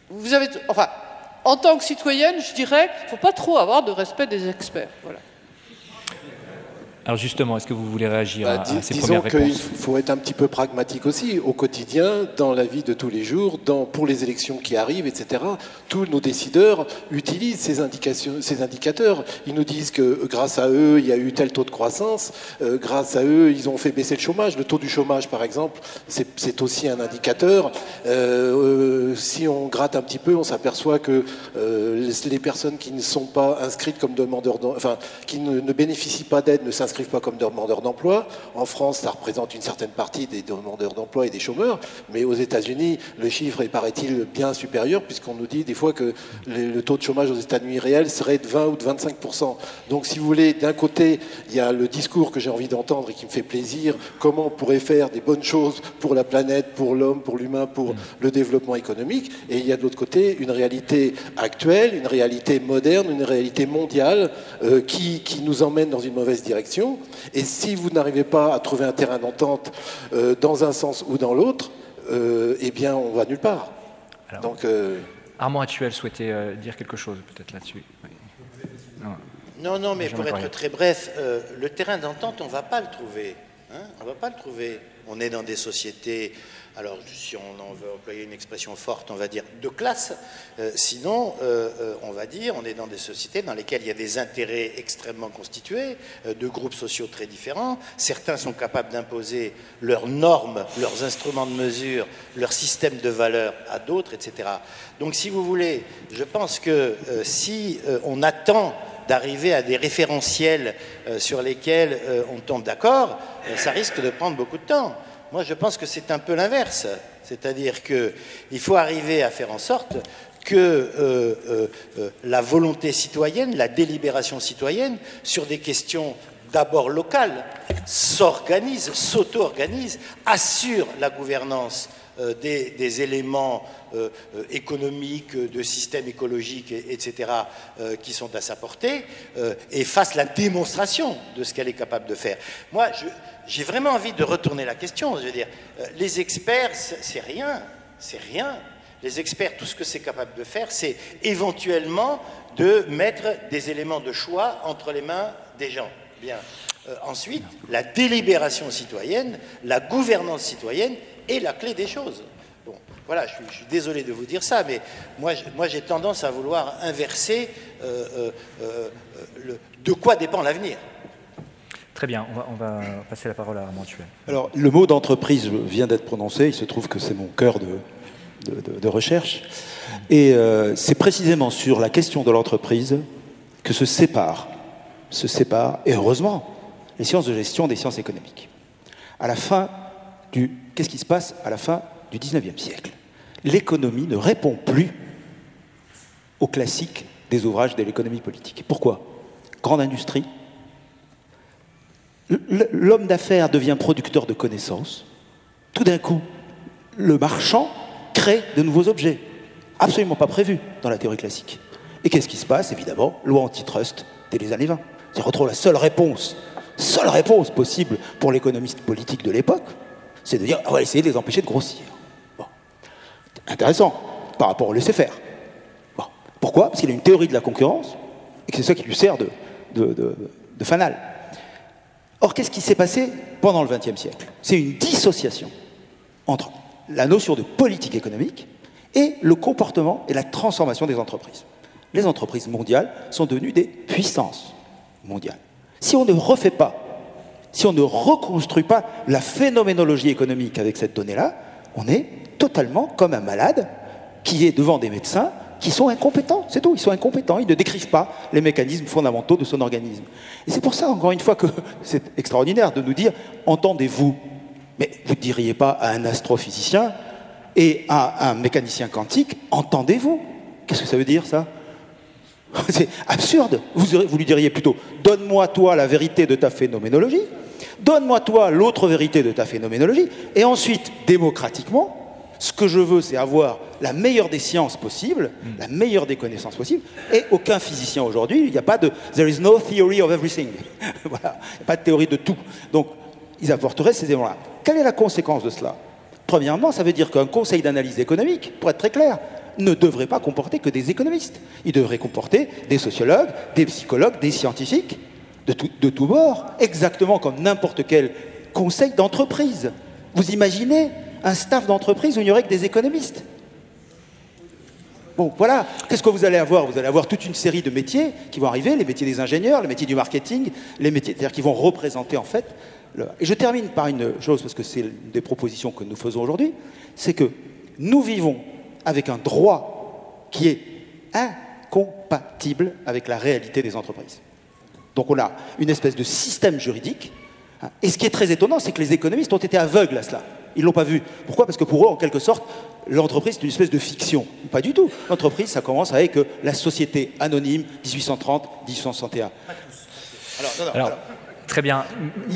vous avez... Enfin, en tant que citoyenne, je dirais qu'il ne faut pas trop avoir de respect des experts. Voilà. Alors justement, est-ce que vous voulez réagir à ces premières réponses? Disons qu'il faut être un petit peu pragmatique aussi, au quotidien, dans la vie de tous les jours, pour les élections qui arrivent, etc. Tous nos décideurs utilisent ces indicateurs. Ils nous disent que grâce à eux, il y a eu tel taux de croissance, grâce à eux, ils ont fait baisser le chômage. Le taux du chômage, par exemple, c'est aussi un indicateur. Si on gratte un petit peu, on s'aperçoit que les personnes qui ne sont pas inscrites comme demandeurs, qui ne bénéficient pas d'aide, ne s'inscrivent pas comme demandeurs d'emploi. En France, ça représente une certaine partie des demandeurs d'emploi et des chômeurs, mais aux États-Unis, le chiffre est, paraît-il, bien supérieur, puisqu'on nous dit des fois que le taux de chômage aux États-Unis réel serait de 20 ou de 25%. Donc, si vous voulez, d'un côté, il y a le discours que j'ai envie d'entendre et qui me fait plaisir, comment on pourrait faire des bonnes choses pour la planète, pour l'homme, pour l'humain, pour le développement économique, et il y a de l'autre côté une réalité actuelle, une réalité moderne, une réalité mondiale qui nous emmène dans une mauvaise direction. Et si vous n'arrivez pas à trouver un terrain d'entente dans un sens ou dans l'autre, eh bien, on va nulle part. Alors, donc, Armand Hattuel souhaitait dire quelque chose, peut-être là-dessus. Oui. Non, mais pour être très bref, le terrain d'entente, on ne va pas le trouver. On ne va pas le trouver. On est dans des sociétés... Alors, si on en veut employer une expression forte, on va dire de classe. Sinon, on va dire, on est dans des sociétés dans lesquelles il y a des intérêts extrêmement constitués, de groupes sociaux très différents. Certains sont capables d'imposer leurs normes, leurs instruments de mesure, leur système de valeurs à d'autres, etc. Donc, si vous voulez, je pense que si on attend d'arriver à des référentiels sur lesquels on tombe d'accord, ça risque de prendre beaucoup de temps. Moi, je pense que c'est un peu l'inverse. C'est-à-dire qu'il faut arriver à faire en sorte que la volonté citoyenne, la délibération citoyenne, sur des questions d'abord locales, s'organise, s'auto-organise, assure la gouvernance des éléments économiques, de systèmes écologiques, etc., qui sont à sa portée, et fasse la démonstration de ce qu'elle est capable de faire. Moi, j'ai vraiment envie de retourner la question. Je veux dire, les experts, c'est rien. Les experts, tout ce que c'est capable de faire, c'est éventuellement de mettre des éléments de choix entre les mains des gens. Bien. Ensuite, la délibération citoyenne, la gouvernance citoyenne est la clé des choses. Bon, voilà, je suis désolé de vous dire ça, mais moi j'ai tendance à vouloir inverser de quoi dépend l'avenir. Très bien, on va passer la parole à Armand Tuel. Alors, le mot d'entreprise vient d'être prononcé, il se trouve que c'est mon cœur de recherche. Et c'est précisément sur la question de l'entreprise que se séparent, et heureusement, les sciences de gestion des sciences économiques. Qu'est-ce qui se passe à la fin du XIXe siècle? L'économie ne répond plus aux classiques des ouvrages de l'économie politique. Pourquoi? Grande industrie. L'homme d'affaires devient producteur de connaissances. Tout d'un coup, le marchand crée de nouveaux objets, absolument pas prévus dans la théorie classique. Et qu'est-ce qui se passe? Évidemment, loi antitrust dès les années 20. C'est retrouve la seule réponse possible pour l'économiste politique de l'époque, c'est de dire on va essayer de les empêcher de grossir. Bon. Intéressant, par rapport au laisser-faire. Bon. Pourquoi? Parce qu'il a une théorie de la concurrence, et que c'est ça qui lui sert de fanal. Or, qu'est-ce qui s'est passé pendant le XXe siècle? C'est une dissociation entre la notion de politique économique et le comportement et la transformation des entreprises. Les entreprises mondiales sont devenues des puissances mondiales. Si on ne refait pas, si on ne reconstruit pas la phénoménologie économique avec cette donnée-là, on est totalement comme un malade qui est devant des médecins qui sont incompétents, c'est tout, ils sont incompétents, ils ne décrivent pas les mécanismes fondamentaux de son organisme. Et c'est pour ça, encore une fois, que c'est extraordinaire de nous dire « entendez-vous ». Mais vous ne diriez pas à un astrophysicien et à un mécanicien quantique « entendez-vous ». Qu'est-ce que ça veut dire, ça? C'est absurde. Vous lui diriez plutôt « donne-moi toi la vérité de ta phénoménologie, donne-moi toi l'autre vérité de ta phénoménologie, et ensuite, démocratiquement, ce que je veux, c'est avoir la meilleure des sciences possibles, la meilleure des connaissances possibles, et aucun physicien aujourd'hui, il n'y a pas de « there is no theory of everything ». Voilà, il n'y a pas de théorie de tout. Donc, ils apporteraient ces éléments-là. Quelle est la conséquence de cela? Premièrement, ça veut dire qu'un conseil d'analyse économique, pour être très clair, ne devrait pas comporter que des économistes. Il devrait comporter des sociologues, des psychologues, des scientifiques, de tous bords, exactement comme n'importe quel conseil d'entreprise. Vous imaginez un staff d'entreprise où il n'y aurait que des économistes? Bon, voilà. Qu'est-ce que vous allez avoir? Vous allez avoir toute une série de métiers qui vont arriver, les métiers des ingénieurs, les métiers du marketing, les métiers, c'est-à-dire qui vont représenter en fait... Et je termine par une chose, parce que c'est une des propositions que nous faisons aujourd'hui, c'est que nous vivons avec un droit qui est incompatible avec la réalité des entreprises. Donc on a une espèce de système juridique, et ce qui est très étonnant, c'est que les économistes ont été aveugles à cela. Ils ne l'ont pas vu. Pourquoi? Parce que pour eux, en quelque sorte, l'entreprise, c'est une espèce de fiction. Pas du tout. L'entreprise, ça commence avec la société anonyme, 1830, 1861. Pas tous. Alors, très bien.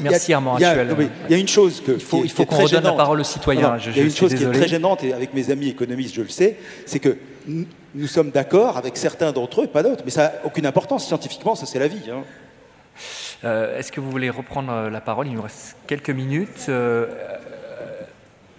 Merci Armand. Il y a une chose il faut qu'on redonne la parole aux citoyens. Il y a une chose qui est très gênante, et avec mes amis économistes, je le sais, c'est que nous sommes d'accord avec certains d'entre eux, pas d'autres, mais ça n'a aucune importance. Scientifiquement, ça c'est la vie. Hein. Est-ce que vous voulez reprendre la parole? Il nous reste quelques minutes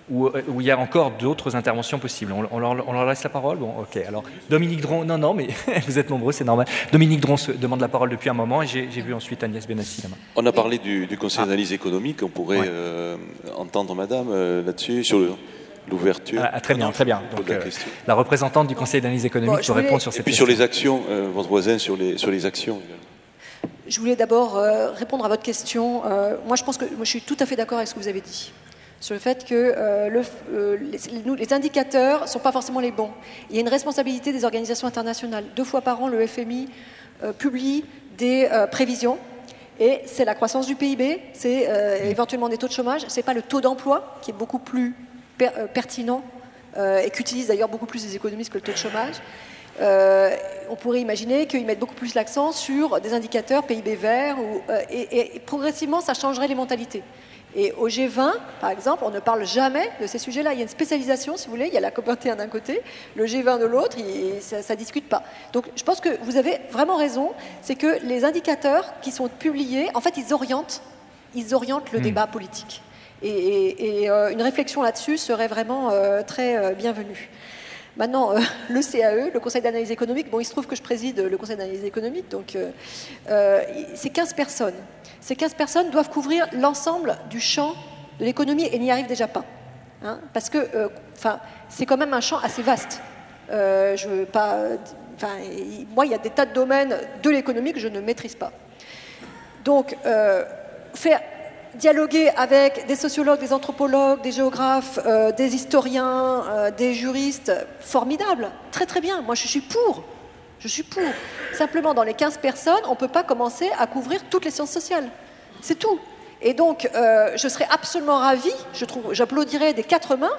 où il y a encore d'autres interventions possibles. On leur laisse la parole? Bon, ok. Alors, Dominique Dron, non, mais vous êtes nombreux, c'est normal. Dominique Dron se demande la parole depuis un moment, et j'ai vu ensuite Agnès Benassi là-bas. On a parlé du Conseil d'analyse économique, on pourrait entendre Madame là-dessus, sur l'ouverture. Très bien. Donc, la représentante du Conseil d'analyse économique peut répondre sur cette question. Et puis sur les actions, votre voisin sur les actions. Je voulais d'abord répondre à votre question. Moi, je suis tout à fait d'accord avec ce que vous avez dit, sur le fait que les indicateurs ne sont pas forcément les bons. Il y a une responsabilité des organisations internationales. 2 fois par an, le FMI publie des prévisions, et c'est la croissance du PIB, c'est éventuellement des taux de chômage, ce n'est pas le taux d'emploi, qui est beaucoup plus pertinent et qu'utilisent d'ailleurs beaucoup plus les économistes que le taux de chômage. On pourrait imaginer qu'ils mettent beaucoup plus l'accent sur des indicateurs PIB vert, et progressivement, ça changerait les mentalités. Et au G20, par exemple, on ne parle jamais de ces sujets-là. Il y a une spécialisation, si vous voulez, il y a la COP21 d'un côté, le G20 de l'autre, ça ne discute pas. Donc je pense que vous avez vraiment raison, c'est que les indicateurs qui sont publiés, en fait, ils orientent le débat politique. Et une réflexion là-dessus serait vraiment très bienvenue. Maintenant, le CAE, le Conseil d'analyse économique, bon, il se trouve que je préside le Conseil d'analyse économique, donc c'est 15 personnes. Ces 15 personnes doivent couvrir l'ensemble du champ de l'économie et n'y arrivent déjà pas. Hein, parce que c'est quand même un champ assez vaste. Moi, il y a des tas de domaines de l'économie que je ne maîtrise pas. Donc, faire dialoguer avec des sociologues, des anthropologues, des géographes, des historiens, des juristes, formidable, très très bien. Moi je suis pour. Je suis pour. Simplement, dans les 15 personnes, on ne peut pas commencer à couvrir toutes les sciences sociales. C'est tout. Et donc, je serais absolument ravie, j'applaudirais des 4 mains,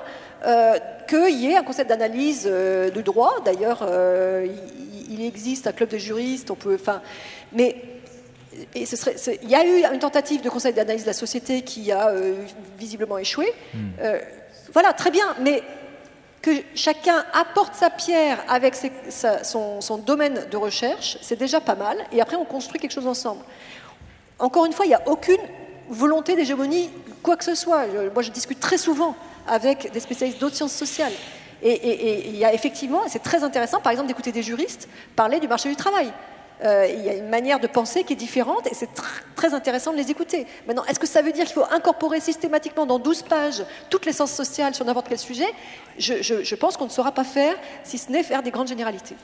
qu'il y ait un concept d'analyse du droit. D'ailleurs, il existe un club de juristes, on peut... Mais il y a eu une tentative de conseil d'analyse de la société qui a visiblement échoué. Voilà, très bien, mais que chacun apporte sa pierre avec son domaine de recherche, c'est déjà pas mal, et après on construit quelque chose ensemble. Encore une fois, il n'y a aucune volonté d'hégémonie, quoi que ce soit. Moi, je discute très souvent avec des spécialistes d'autres sciences sociales. Et il y a effectivement, c'est très intéressant, par exemple, d'écouter des juristes parler du marché du travail. Il y a une manière de penser qui est différente et c'est très intéressant de les écouter. Maintenant, est-ce que ça veut dire qu'il faut incorporer systématiquement dans 12 pages toutes les sciences sociales sur n'importe quel sujet? Je pense qu'on ne saura pas faire, si ce n'est faire des grandes généralités.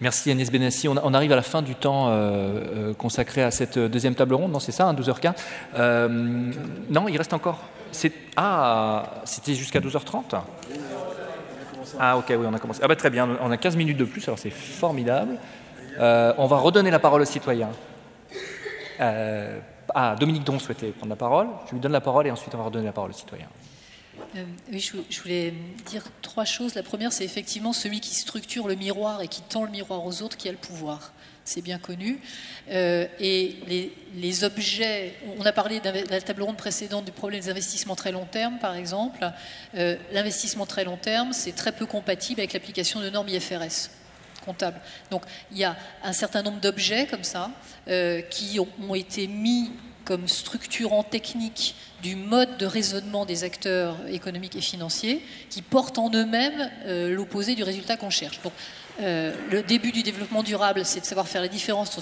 Merci Agnès Benassi. On arrive à la fin du temps consacré à cette deuxième table ronde. Non, c'est ça, 12h15. Non, il reste encore. C'était jusqu'à 12h30 ? Ah ok, oui, on a commencé. Ah bah très bien, on a 15 minutes de plus, alors c'est formidable. On va redonner la parole aux citoyens. Dominique Dron souhaitait prendre la parole. Je lui donne la parole et ensuite on va redonner la parole aux citoyens. Oui, je voulais dire 3 choses. La première, c'est effectivement celui qui structure le miroir et qui tend le miroir aux autres qui a le pouvoir. C'est bien connu. Et les objets, on a parlé dans la table ronde précédente du problème des investissements très long terme, par exemple. L'investissement très long terme, c'est très peu compatible avec l'application de normes IFRS comptables. Donc, il y a un certain nombre d'objets comme ça qui ont été mis comme structurant technique du mode de raisonnement des acteurs économiques et financiers qui portent en eux-mêmes l'opposé du résultat qu'on cherche. Donc, le début du développement durable, c'est de savoir faire la différence entre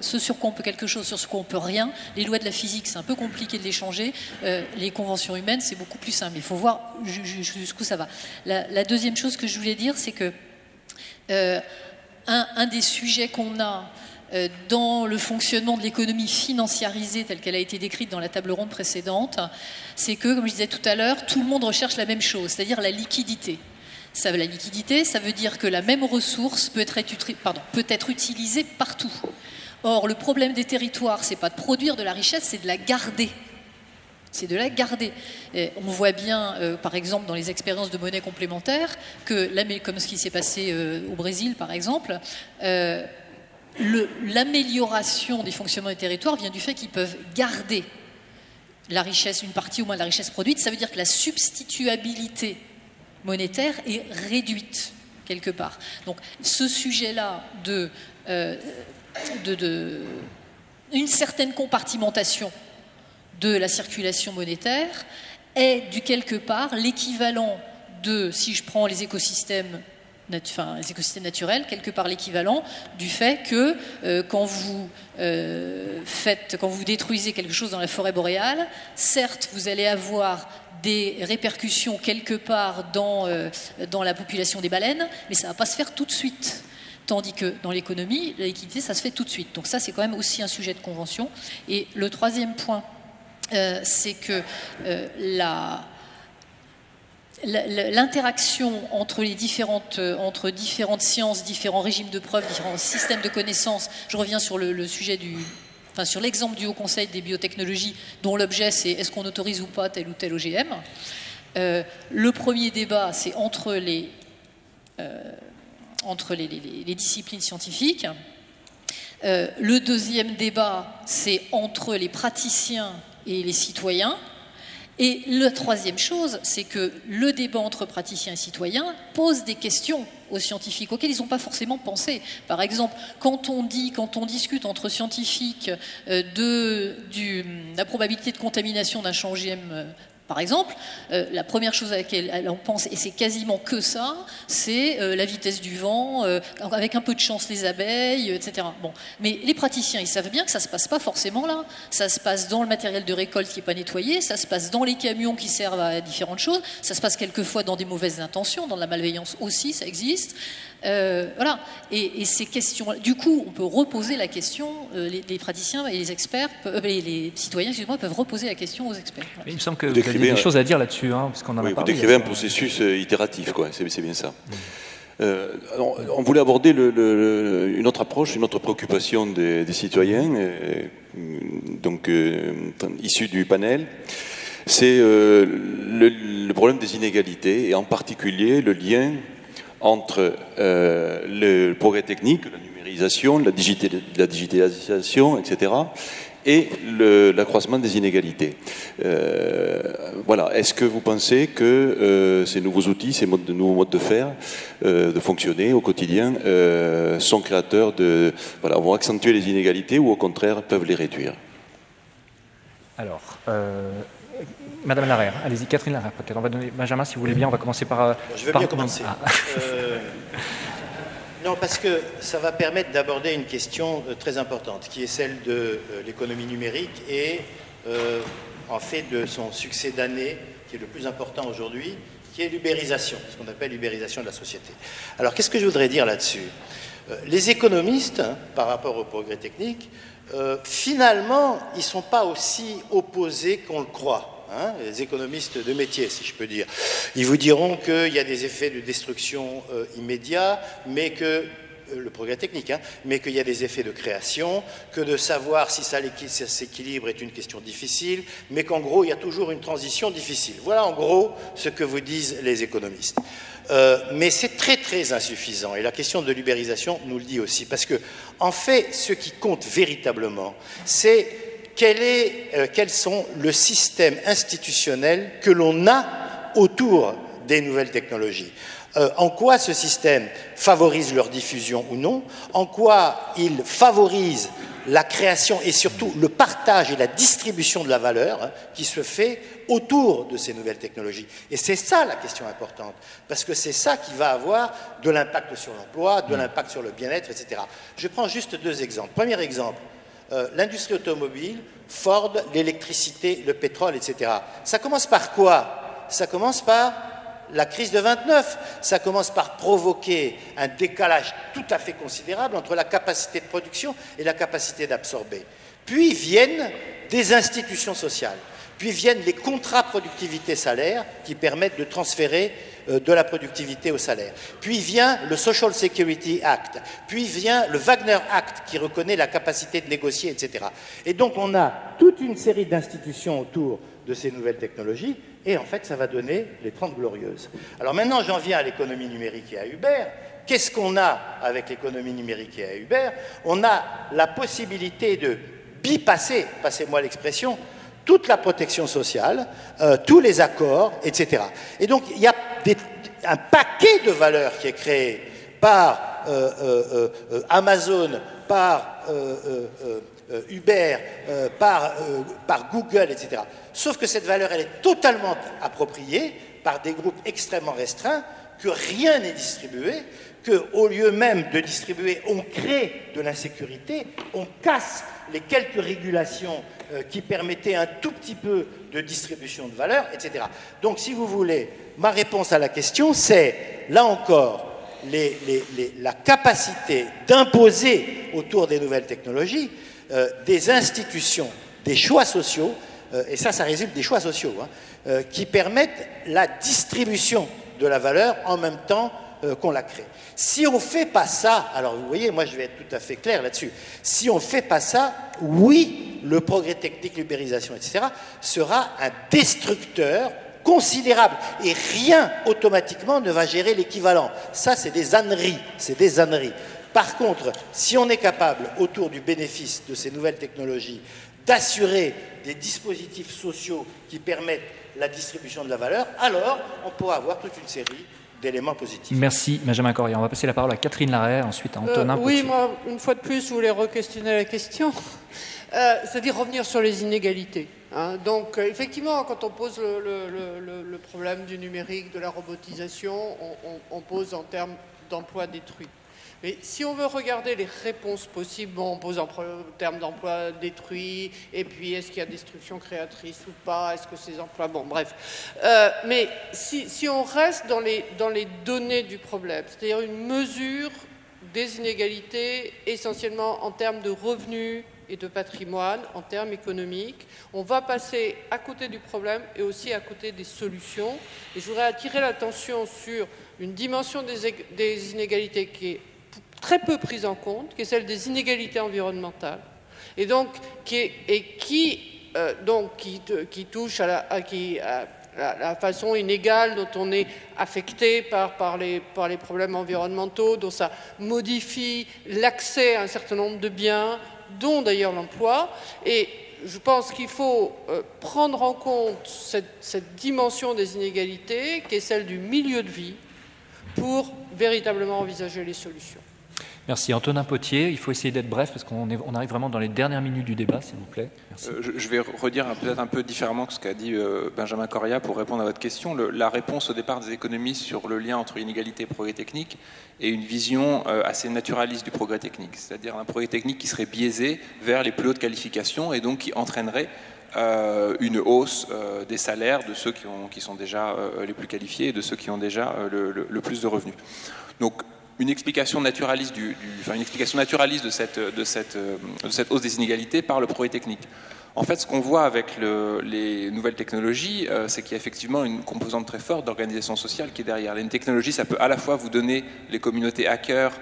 ce sur quoi on peut quelque chose, sur ce quoi on peut rien. Les lois de la physique, c'est un peu compliqué de les changer. Les conventions humaines, c'est beaucoup plus simple. Il faut voir jusqu'où ça va. La deuxième chose que je voulais dire, c'est que un des sujets qu'on a dans le fonctionnement de l'économie financiarisée telle qu'elle a été décrite dans la table ronde précédente, c'est que, comme je disais tout à l'heure, tout le monde recherche la même chose, c'est-à-dire la liquidité. La liquidité, ça veut dire que la même ressource peut être utilisée partout. Or, le problème des territoires, c'est pas de produire de la richesse, c'est de la garder. C'est de la garder. Et on voit bien, par exemple, dans les expériences de monnaie complémentaire, que, comme ce qui s'est passé au Brésil, par exemple, l'amélioration des fonctionnements des territoires vient du fait qu'ils peuvent garder la richesse, une partie au moins de la richesse produite. Ça veut dire que la substituabilité monétaire est réduite quelque part. Donc ce sujet-là une certaine compartimentation de la circulation monétaire est du quelque part l'équivalent de, si je prends les écosystèmes naturels, quelque part l'équivalent du fait que quand vous détruisez quelque chose dans la forêt boréale, certes vous allez avoir des répercussions quelque part dans la population des baleines, mais ça ne va pas se faire tout de suite. Tandis que dans l'économie, la liquidité, ça se fait tout de suite. Donc ça, c'est quand même aussi un sujet de convention. Et le troisième point, c'est que l'interaction entre différentes sciences, différents régimes de preuves, différents systèmes de connaissances, je reviens sur le sujet sur l'exemple du Haut Conseil des biotechnologies, dont l'objet c'est est-ce qu'on autorise ou pas tel ou tel OGM. Le premier débat, c'est entre les disciplines scientifiques. Le deuxième débat, c'est entre les praticiens et les citoyens. Et la troisième chose, c'est que le débat entre praticiens et citoyens pose des questions aux scientifiques auxquelles ils n'ont pas forcément pensé. Par exemple, quand on discute entre scientifiques de la probabilité de contamination d'un champ OGM, par exemple, la première chose à laquelle on pense, et c'est quasiment que ça, c'est la vitesse du vent, avec un peu de chance les abeilles, etc. Bon. Mais les praticiens, ils savent bien que ça ne se passe pas forcément là. Ça se passe dans le matériel de récolte qui n'est pas nettoyé, ça se passe dans les camions qui servent à différentes choses, ça se passe quelquefois dans des mauvaises intentions, dans de la malveillance aussi, ça existe. Voilà. Et ces questions, du coup, on peut reposer la question, les praticiens et les experts, les citoyens, excusez-moi, peuvent reposer la question aux experts. Voilà. Il me semble que vous avez des choses à dire là-dessus, hein, parce qu'on en a parlé. Vous décrivez un processus itératif, quoi. C'est bien ça. On voulait aborder une autre approche, une autre préoccupation des citoyens, issus du panel. C'est le problème des inégalités, et en particulier le lien entre le progrès technique, la numérisation, la digitalisation, etc., et l'accroissement des inégalités. Voilà. Est-ce que vous pensez que ces nouveaux outils, ces nouveaux modes de faire, de fonctionner au quotidien, sont créateurs vont accentuer les inégalités ou au contraire peuvent les réduire? Alors, Madame Larère, allez-y, Catherine Larère peut-être. On va donner Benjamin si vous voulez bien. On va commencer par. Je veux bien commencer. Non, parce que ça va permettre d'aborder une question très importante, qui est celle de l'économie numérique et en fait de son succès d'année, qui est le plus important aujourd'hui, qui est l'ubérisation, ce qu'on appelle l'ubérisation de la société. Alors, qu'est-ce que je voudrais dire là-dessus? Les économistes, par rapport au progrès technique, finalement, ils ne sont pas aussi opposés qu'on le croit. Hein, les économistes de métier, si je peux dire. Ils vous diront qu'il y a des effets de destruction immédiats, mais que le progrès technique, hein, mais qu'il y a des effets de création, que de savoir si ça s'équilibre est une question difficile, mais qu'en gros, il y a toujours une transition difficile. Voilà en gros ce que vous disent les économistes. Mais c'est très très insuffisant, et la question de l'ubérisation nous le dit aussi, parce que en fait, ce qui compte véritablement, c'est quels sont le système institutionnel que l'on a autour des nouvelles technologies. En quoi ce système favorise leur diffusion ou non, en quoi il favorise la création et surtout le partage et la distribution de la valeur qui se fait autour de ces nouvelles technologies. Et c'est ça la question importante, parce que c'est ça qui va avoir de l'impact sur l'emploi, de l'impact sur le bien-être, etc. Je prends juste deux exemples. Premier exemple, l'industrie automobile, Ford, l'électricité, le pétrole, etc. Ça commence par quoi? Ça commence par la crise de 29. Ça commence par provoquer un décalage tout à fait considérable entre la capacité de production et la capacité d'absorber. Puis viennent des institutions sociales. Puis viennent les contrats productivité-salaire qui permettent de transférer de la productivité au salaire. Puis vient le Social Security Act. Puis vient le Wagner Act qui reconnaît la capacité de négocier, etc. Et donc on a toute une série d'institutions autour de ces nouvelles technologies et en fait ça va donner les 30 glorieuses. Alors maintenant j'en viens à l'économie numérique et à Uber. Qu'est-ce qu'on a avec l'économie numérique et à Uber? On a la possibilité de bypasser, passez-moi l'expression, toute la protection sociale, tous les accords, etc. Et donc, il y a un paquet de valeurs qui est créé par Amazon, par Uber, par Google, etc. Sauf que cette valeur, elle est totalement appropriée par des groupes extrêmement restreints, que rien n'est distribué, qu'au lieu même de distribuer, on crée de l'insécurité, on casse les quelques régulations qui permettaient un tout petit peu de distribution de valeur, etc. Donc, si vous voulez, ma réponse à la question, c'est, là encore, la capacité d'imposer autour des nouvelles technologies des institutions, des choix sociaux, et ça résulte des choix sociaux, hein, qui permettent la distribution de la valeur en même temps qu'on la crée. Si on ne fait pas ça, alors vous voyez, moi je vais être tout à fait clair là-dessus, si on ne fait pas ça, oui, le progrès technique, l'ubérisation, etc., sera un destructeur considérable et rien automatiquement ne va gérer l'équivalent. Ça, c'est des âneries, c'est des âneries. Par contre, si on est capable, autour du bénéfice de ces nouvelles technologies, d'assurer des dispositifs sociaux qui permettent la distribution de la valeur, alors on pourra avoir toute une série d'éléments positifs. Merci Benjamin Corrier. On va passer la parole à Catherine Larère, ensuite à Antonin Potier. Oui, moi, une fois de plus, je voulais re-questionner la question, c'est-à-dire revenir sur les inégalités. Hein. Donc, effectivement, quand on pose le problème du numérique, de la robotisation, on pose en termes d'emplois détruits. Et si on veut regarder les réponses possibles, bon, on pose en termes d'emploi détruits, et puis est-ce qu'il y a destruction créatrice ou pas, est-ce que ces emplois... Bon, bref. Mais si on reste dans les données du problème, c'est-à-dire une mesure des inégalités essentiellement en termes de revenus et de patrimoine, en termes économiques, on va passer à côté du problème et aussi à côté des solutions. Et je voudrais attirer l'attention sur une dimension des inégalités qui est très peu prise en compte, qui est celle des inégalités environnementales, et donc qui touche à la façon inégale dont on est affecté par les problèmes environnementaux, dont ça modifie l'accès à un certain nombre de biens, dont d'ailleurs l'emploi. Et je pense qu'il faut prendre en compte cette dimension des inégalités, qui est celle du milieu de vie, pour véritablement envisager les solutions. Merci. Antonin Potier, il faut essayer d'être bref parce qu'on arrive vraiment dans les dernières minutes du débat, s'il vous plaît. Merci. Je vais redire peut-être un peu différemment ce qu'a dit Benjamin Correa pour répondre à votre question. La réponse au départ des économistes sur le lien entre inégalité et progrès technique est une vision assez naturaliste du progrès technique, c'est-à-dire un progrès technique qui serait biaisé vers les plus hautes qualifications et donc qui entraînerait une hausse des salaires de ceux qui sont déjà les plus qualifiés et de ceux qui ont déjà le plus de revenus. Donc, une explication naturaliste de cette hausse des inégalités par le progrès technique. En fait, ce qu'on voit avec les nouvelles technologies, c'est qu'il y a effectivement une composante très forte d'organisation sociale qui est derrière. Les technologies, ça peut à la fois vous donner les communautés hackers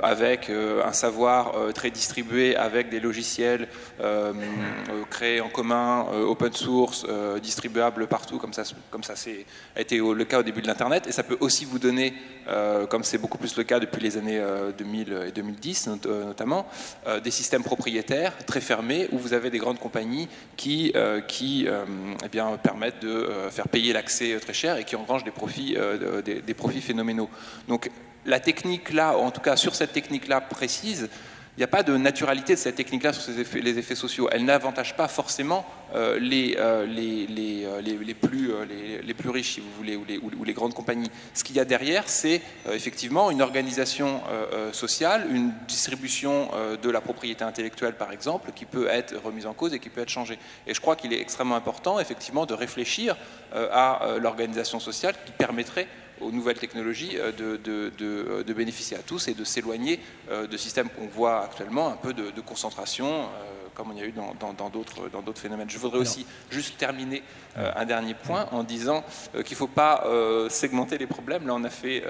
avec un savoir très distribué, avec des logiciels créés en commun, open source, distribuables partout, comme ça a été le cas au début de l'Internet. Et ça peut aussi vous donner, comme c'est beaucoup plus le cas depuis les années 2000 et 2010 notamment, des systèmes propriétaires très fermés où vous avez des grandes compagnies qui permettent de faire payer l'accès très cher et qui engrangent des profits phénoménaux. Donc la technique là, en tout cas sur cette technique là précise, il n'y a pas de naturalité de cette technique-là sur les effets sociaux. Elle n'avantage pas forcément les plus riches, si vous voulez, ou les grandes compagnies. Ce qu'il y a derrière, c'est effectivement une organisation sociale, une distribution de la propriété intellectuelle, par exemple, qui peut être remise en cause et qui peut être changée. Et je crois qu'il est extrêmement important, effectivement, de réfléchir à l'organisation sociale qui permettrait aux nouvelles technologies de bénéficier à tous et de s'éloigner de systèmes qu'on voit actuellement, un peu de concentration, comme on y a eu dans d'autres phénomènes. Je voudrais aussi juste terminer un dernier point en disant qu'il ne faut pas segmenter les problèmes. Là, on a fait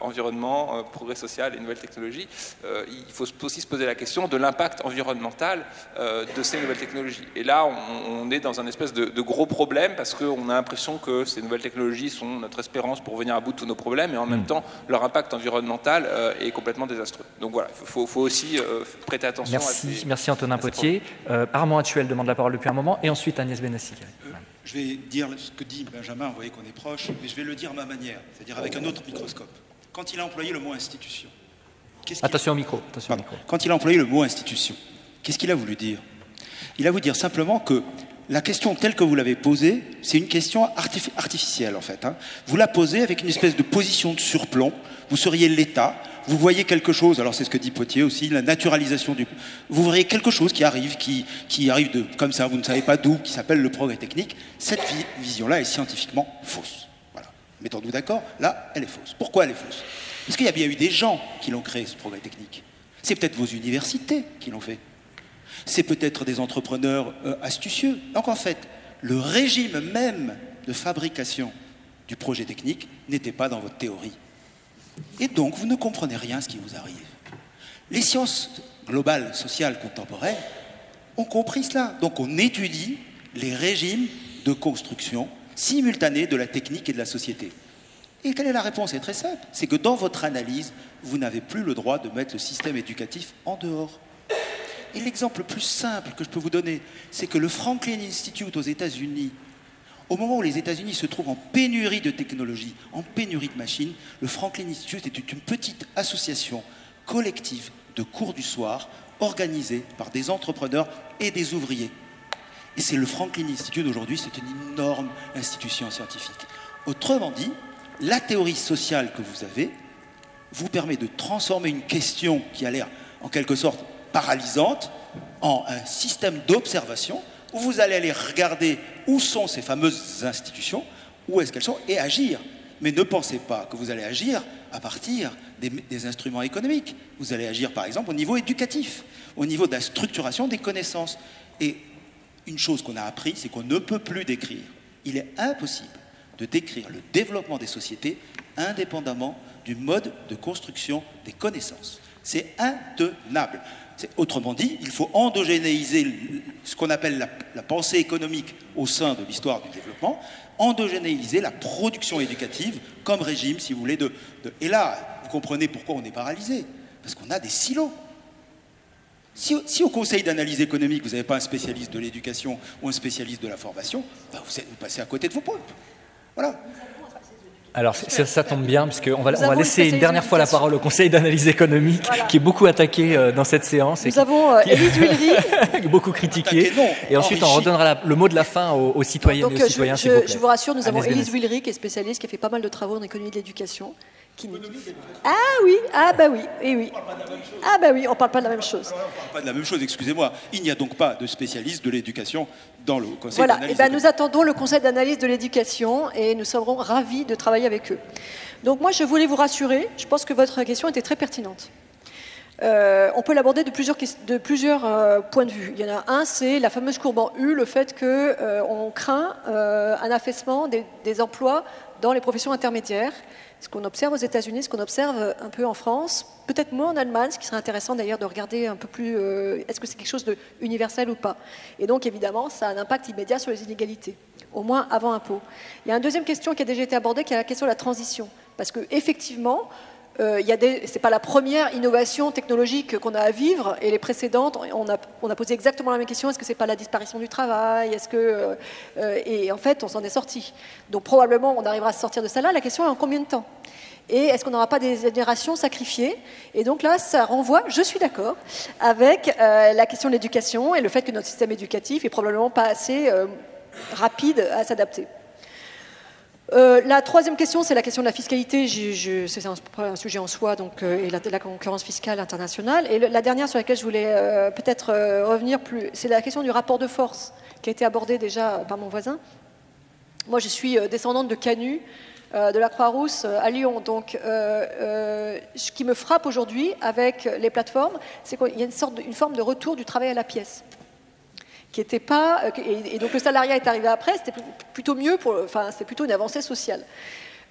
environnement, progrès social et nouvelles technologies. Il faut aussi se poser la question de l'impact environnemental de ces nouvelles technologies. Et là, on est dans un espèce de gros problème parce qu'on a l'impression que ces nouvelles technologies sont notre espérance pour venir à bout de tous nos problèmes et en même temps, leur impact environnemental est complètement désastreux. Donc voilà, il faut aussi prêter attention à ces... Merci Antonin Potier. Armand Hatchuel demande la parole depuis un moment et ensuite Agnès Benassi. Je vais dire ce que dit Benjamin, vous voyez qu'on est proche, mais je vais le dire à ma manière, c'est-à-dire avec un autre microscope. Quand il a employé le mot institution... Attention au micro. Quand il a employé le mot institution, qu'est-ce qu'il a voulu dire? Il a voulu dire simplement que la question telle que vous l'avez posée, c'est une question artificielle en fait. Vous la posez avec une espèce de position de surplomb. Vous seriez l'État, vous voyez quelque chose, alors c'est ce que dit Potier aussi, la naturalisation du... Vous voyez quelque chose qui arrive, qui arrive comme ça, vous ne savez pas d'où, qui s'appelle le progrès technique. Cette vision-là est scientifiquement fausse. Voilà. Mettons-nous d'accord, là, elle est fausse. Pourquoi elle est fausse? Parce qu'il y a bien eu des gens qui l'ont créé, ce progrès technique. C'est peut-être vos universités qui l'ont fait. C'est peut-être des entrepreneurs astucieux. Donc en fait, le régime même de fabrication du projet technique n'était pas dans votre théorie. Et donc, vous ne comprenez rien à ce qui vous arrive. Les sciences globales, sociales, contemporaines ont compris cela. Donc on étudie les régimes de construction simultanés de la technique et de la société. Et quelle est la réponse? C'est très simple. C'est que dans votre analyse, vous n'avez plus le droit de mettre le système éducatif en dehors. Et l'exemple le plus simple que je peux vous donner, c'est que le Franklin Institute aux États-Unis, au moment où les États-Unis se trouvent en pénurie de technologie, en pénurie de machines, le Franklin Institute est une petite association collective de cours du soir organisée par des entrepreneurs et des ouvriers. Et c'est le Franklin Institute aujourd'hui, c'est une énorme institution scientifique. Autrement dit, la théorie sociale que vous avez vous permet de transformer une question qui a l'air en quelque sorte paralysante en un système d'observation où vous allez aller regarder où sont ces fameuses institutions, où est-ce qu'elles sont, et agir. Mais ne pensez pas que vous allez agir à partir des instruments économiques. Vous allez agir par exemple au niveau éducatif, au niveau de la structuration des connaissances. Et une chose qu'on a appris, c'est qu'on ne peut plus décrire. Il est impossible de décrire le développement des sociétés indépendamment du mode de construction des connaissances. C'est intenable. Autrement dit, il faut endogénéiser ce qu'on appelle la pensée économique au sein de l'histoire du développement, endogénéiser la production éducative comme régime, si vous voulez, Et là, vous comprenez pourquoi on est paralysé. Parce qu'on a des silos. Si au Conseil d'analyse économique, vous n'avez pas un spécialiste de l'éducation ou un spécialiste de la formation, ben vous passez à côté de vos pompes. Voilà. Alors ça tombe bien, puisqu'on va laisser une dernière fois la parole au Conseil d'analyse économique, qui est beaucoup attaqué dans cette séance. Nous avons Élise Huillery. beaucoup critiqué. Et ensuite, on redonnera le mot de la fin aux citoyennes et aux citoyens, s'il vous plaît. Je vous rassure, nous avons Élise Huillery, qui est spécialiste, qui a fait pas mal de travaux en économie de l'éducation. Ah oui, on parle pas de la même chose. On parle pas de la même chose, excusez-moi. Il n'y a donc pas de spécialiste de l'éducation dans le Conseil voilà, d'analyse. Nous attendons le Conseil d'analyse de l'éducation et nous serons ravis de travailler avec eux. Donc moi, je voulais vous rassurer, je pense que votre question était très pertinente. On peut l'aborder de plusieurs points de vue. Il y en a un, c'est la fameuse courbe en U, le fait qu'on craint un affaissement des emplois dans les professions intermédiaires. Ce qu'on observe aux États-Unis, ce qu'on observe un peu en France, peut-être moins en Allemagne, ce qui serait intéressant d'ailleurs de regarder un peu plus, est-ce que c'est quelque chose de universel ou pas. Et donc évidemment, ça a un impact immédiat sur les inégalités, au moins avant impôt. Il y a une deuxième question qui a déjà été abordée, qui est la question de la transition. Parce qu'effectivement, c'est pas la première innovation technologique qu'on a à vivre, et les précédentes, on a posé exactement la même question, est-ce que c'est pas la disparition du travail, et en fait on s'en est sorti. Donc probablement on arrivera à se sortir de ça là, la question est en combien de temps? Et est-ce qu'on n'aura pas des générations sacrifiées? Et donc là, ça renvoie, je suis d'accord, avec la question de l'éducation et le fait que notre système éducatif est probablement pas assez rapide à s'adapter. La troisième question, c'est la question de la fiscalité. C'est un sujet en soi, donc, et la concurrence fiscale internationale. Et la dernière sur laquelle je voulais peut-être revenir c'est la question du rapport de force, qui a été abordée déjà par mon voisin. Moi, je suis descendante de Canu, de la Croix-Rousse à Lyon. Donc, ce qui me frappe aujourd'hui avec les plateformes, c'est qu'il y a une forme de retour du travail à la pièce. Qui était pas, et donc le salariat est arrivé après, c'était plutôt mieux, c'était plutôt une avancée sociale.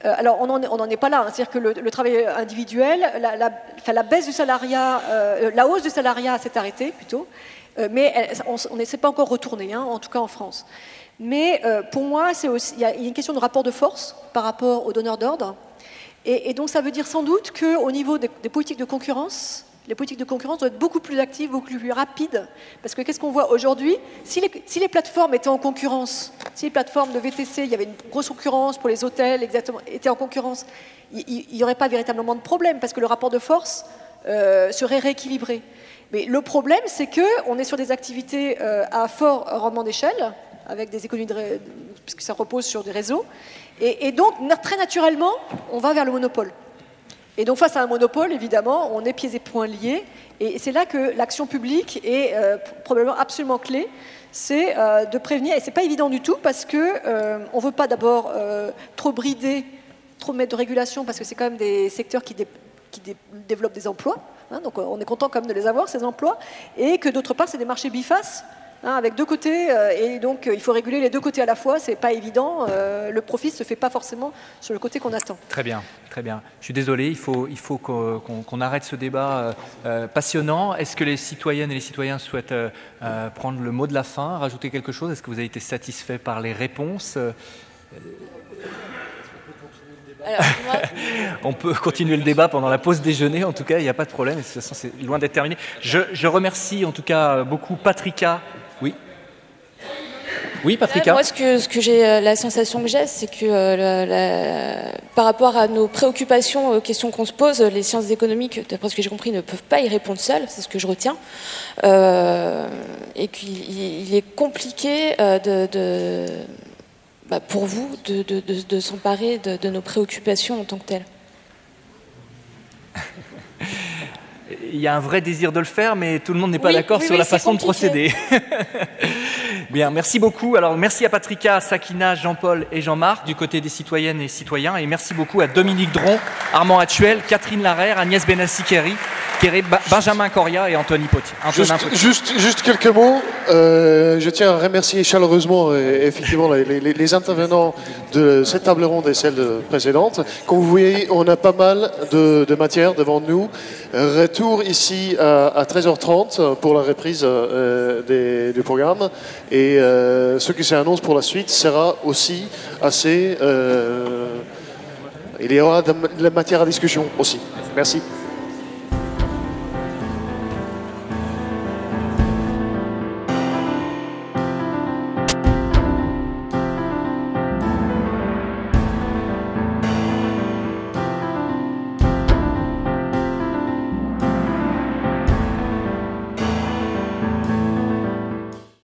Alors on n'en est pas là, hein, c'est-à-dire que le travail individuel, la baisse du salariat, la hausse du salariat s'est arrêtée plutôt, mais on ne s'est pas encore retourné, hein, en tout cas en France. Mais pour moi, il y a une question de rapport de force par rapport aux donneurs d'ordre, et donc ça veut dire sans doute qu'au niveau des politiques de concurrence, les politiques de concurrence doivent être beaucoup plus actives, beaucoup plus rapides. Parce que qu'est-ce qu'on voit aujourd'hui? Si les plateformes étaient en concurrence, si les plateformes de VTC, il y avait une grosse concurrence pour les hôtels, exactement, étaient en concurrence, il n'y aurait pas véritablement de problème, parce que le rapport de force serait rééquilibré. Mais le problème, c'est qu'on est sur des activités à fort rendement d'échelle, avec des économies puisque ça repose sur des réseaux, et donc, très naturellement, on va vers le monopole. Et donc face à un monopole, évidemment, on est pieds et poings liés. Et c'est là que l'action publique est probablement absolument clé. C'est de prévenir, et c'est pas évident du tout, parce que on veut pas d'abord trop brider, trop mettre de régulation, parce que c'est quand même des secteurs qui développent des emplois. Hein, donc on est content quand même de les avoir, ces emplois. Et que d'autre part, c'est des marchés bifaces, hein, avec deux côtés, et donc il faut réguler les deux côtés à la fois, c'est pas évident, le profit se fait pas forcément sur le côté qu'on attend. Très bien, très bien. Je suis désolé, il faut qu'on arrête ce débat passionnant. Est-ce que les citoyennes et les citoyens souhaitent prendre le mot de la fin, rajouter quelque chose? Est-ce que vous avez été satisfait par les réponses? Alors, on peut continuer le débat pendant la pause déjeuner, en tout cas, il n'y a pas de problème, de toute façon c'est loin d'être terminé. Je remercie en tout cas beaucoup Patrika. Oui. Oui, Patrika. Moi, ce que j'ai, la sensation que j'ai, c'est que par rapport à nos préoccupations, aux questions qu'on se pose, les sciences économiques, d'après ce que j'ai compris, ne peuvent pas y répondre seules, c'est ce que je retiens, et qu'il est compliqué pour vous de s'emparer de nos préoccupations en tant que telles. Il y a un vrai désir de le faire, mais tout le monde n'est pas Oui, d'accord oui, sur oui, la c'est façon de compliqué. procéder. Bien, merci beaucoup. Alors, merci à Patrika, Sakina, Jean-Paul et Jean-Marc du côté des citoyennes et citoyens. Et merci beaucoup à Dominique Dron, Armand Hatchuel, Catherine Larère, Agnès Benassi-Kéry, Benjamin Coria et Antonin Potier. Juste quelques mots. Je tiens à remercier chaleureusement effectivement les intervenants de cette table ronde et celle précédente. Comme vous voyez, on a pas mal de matière devant nous. Retour ici à 13h30 pour la reprise du programme. Et ce qui s'annonce pour la suite sera aussi assez... il y aura de la matière à discussion aussi. Merci.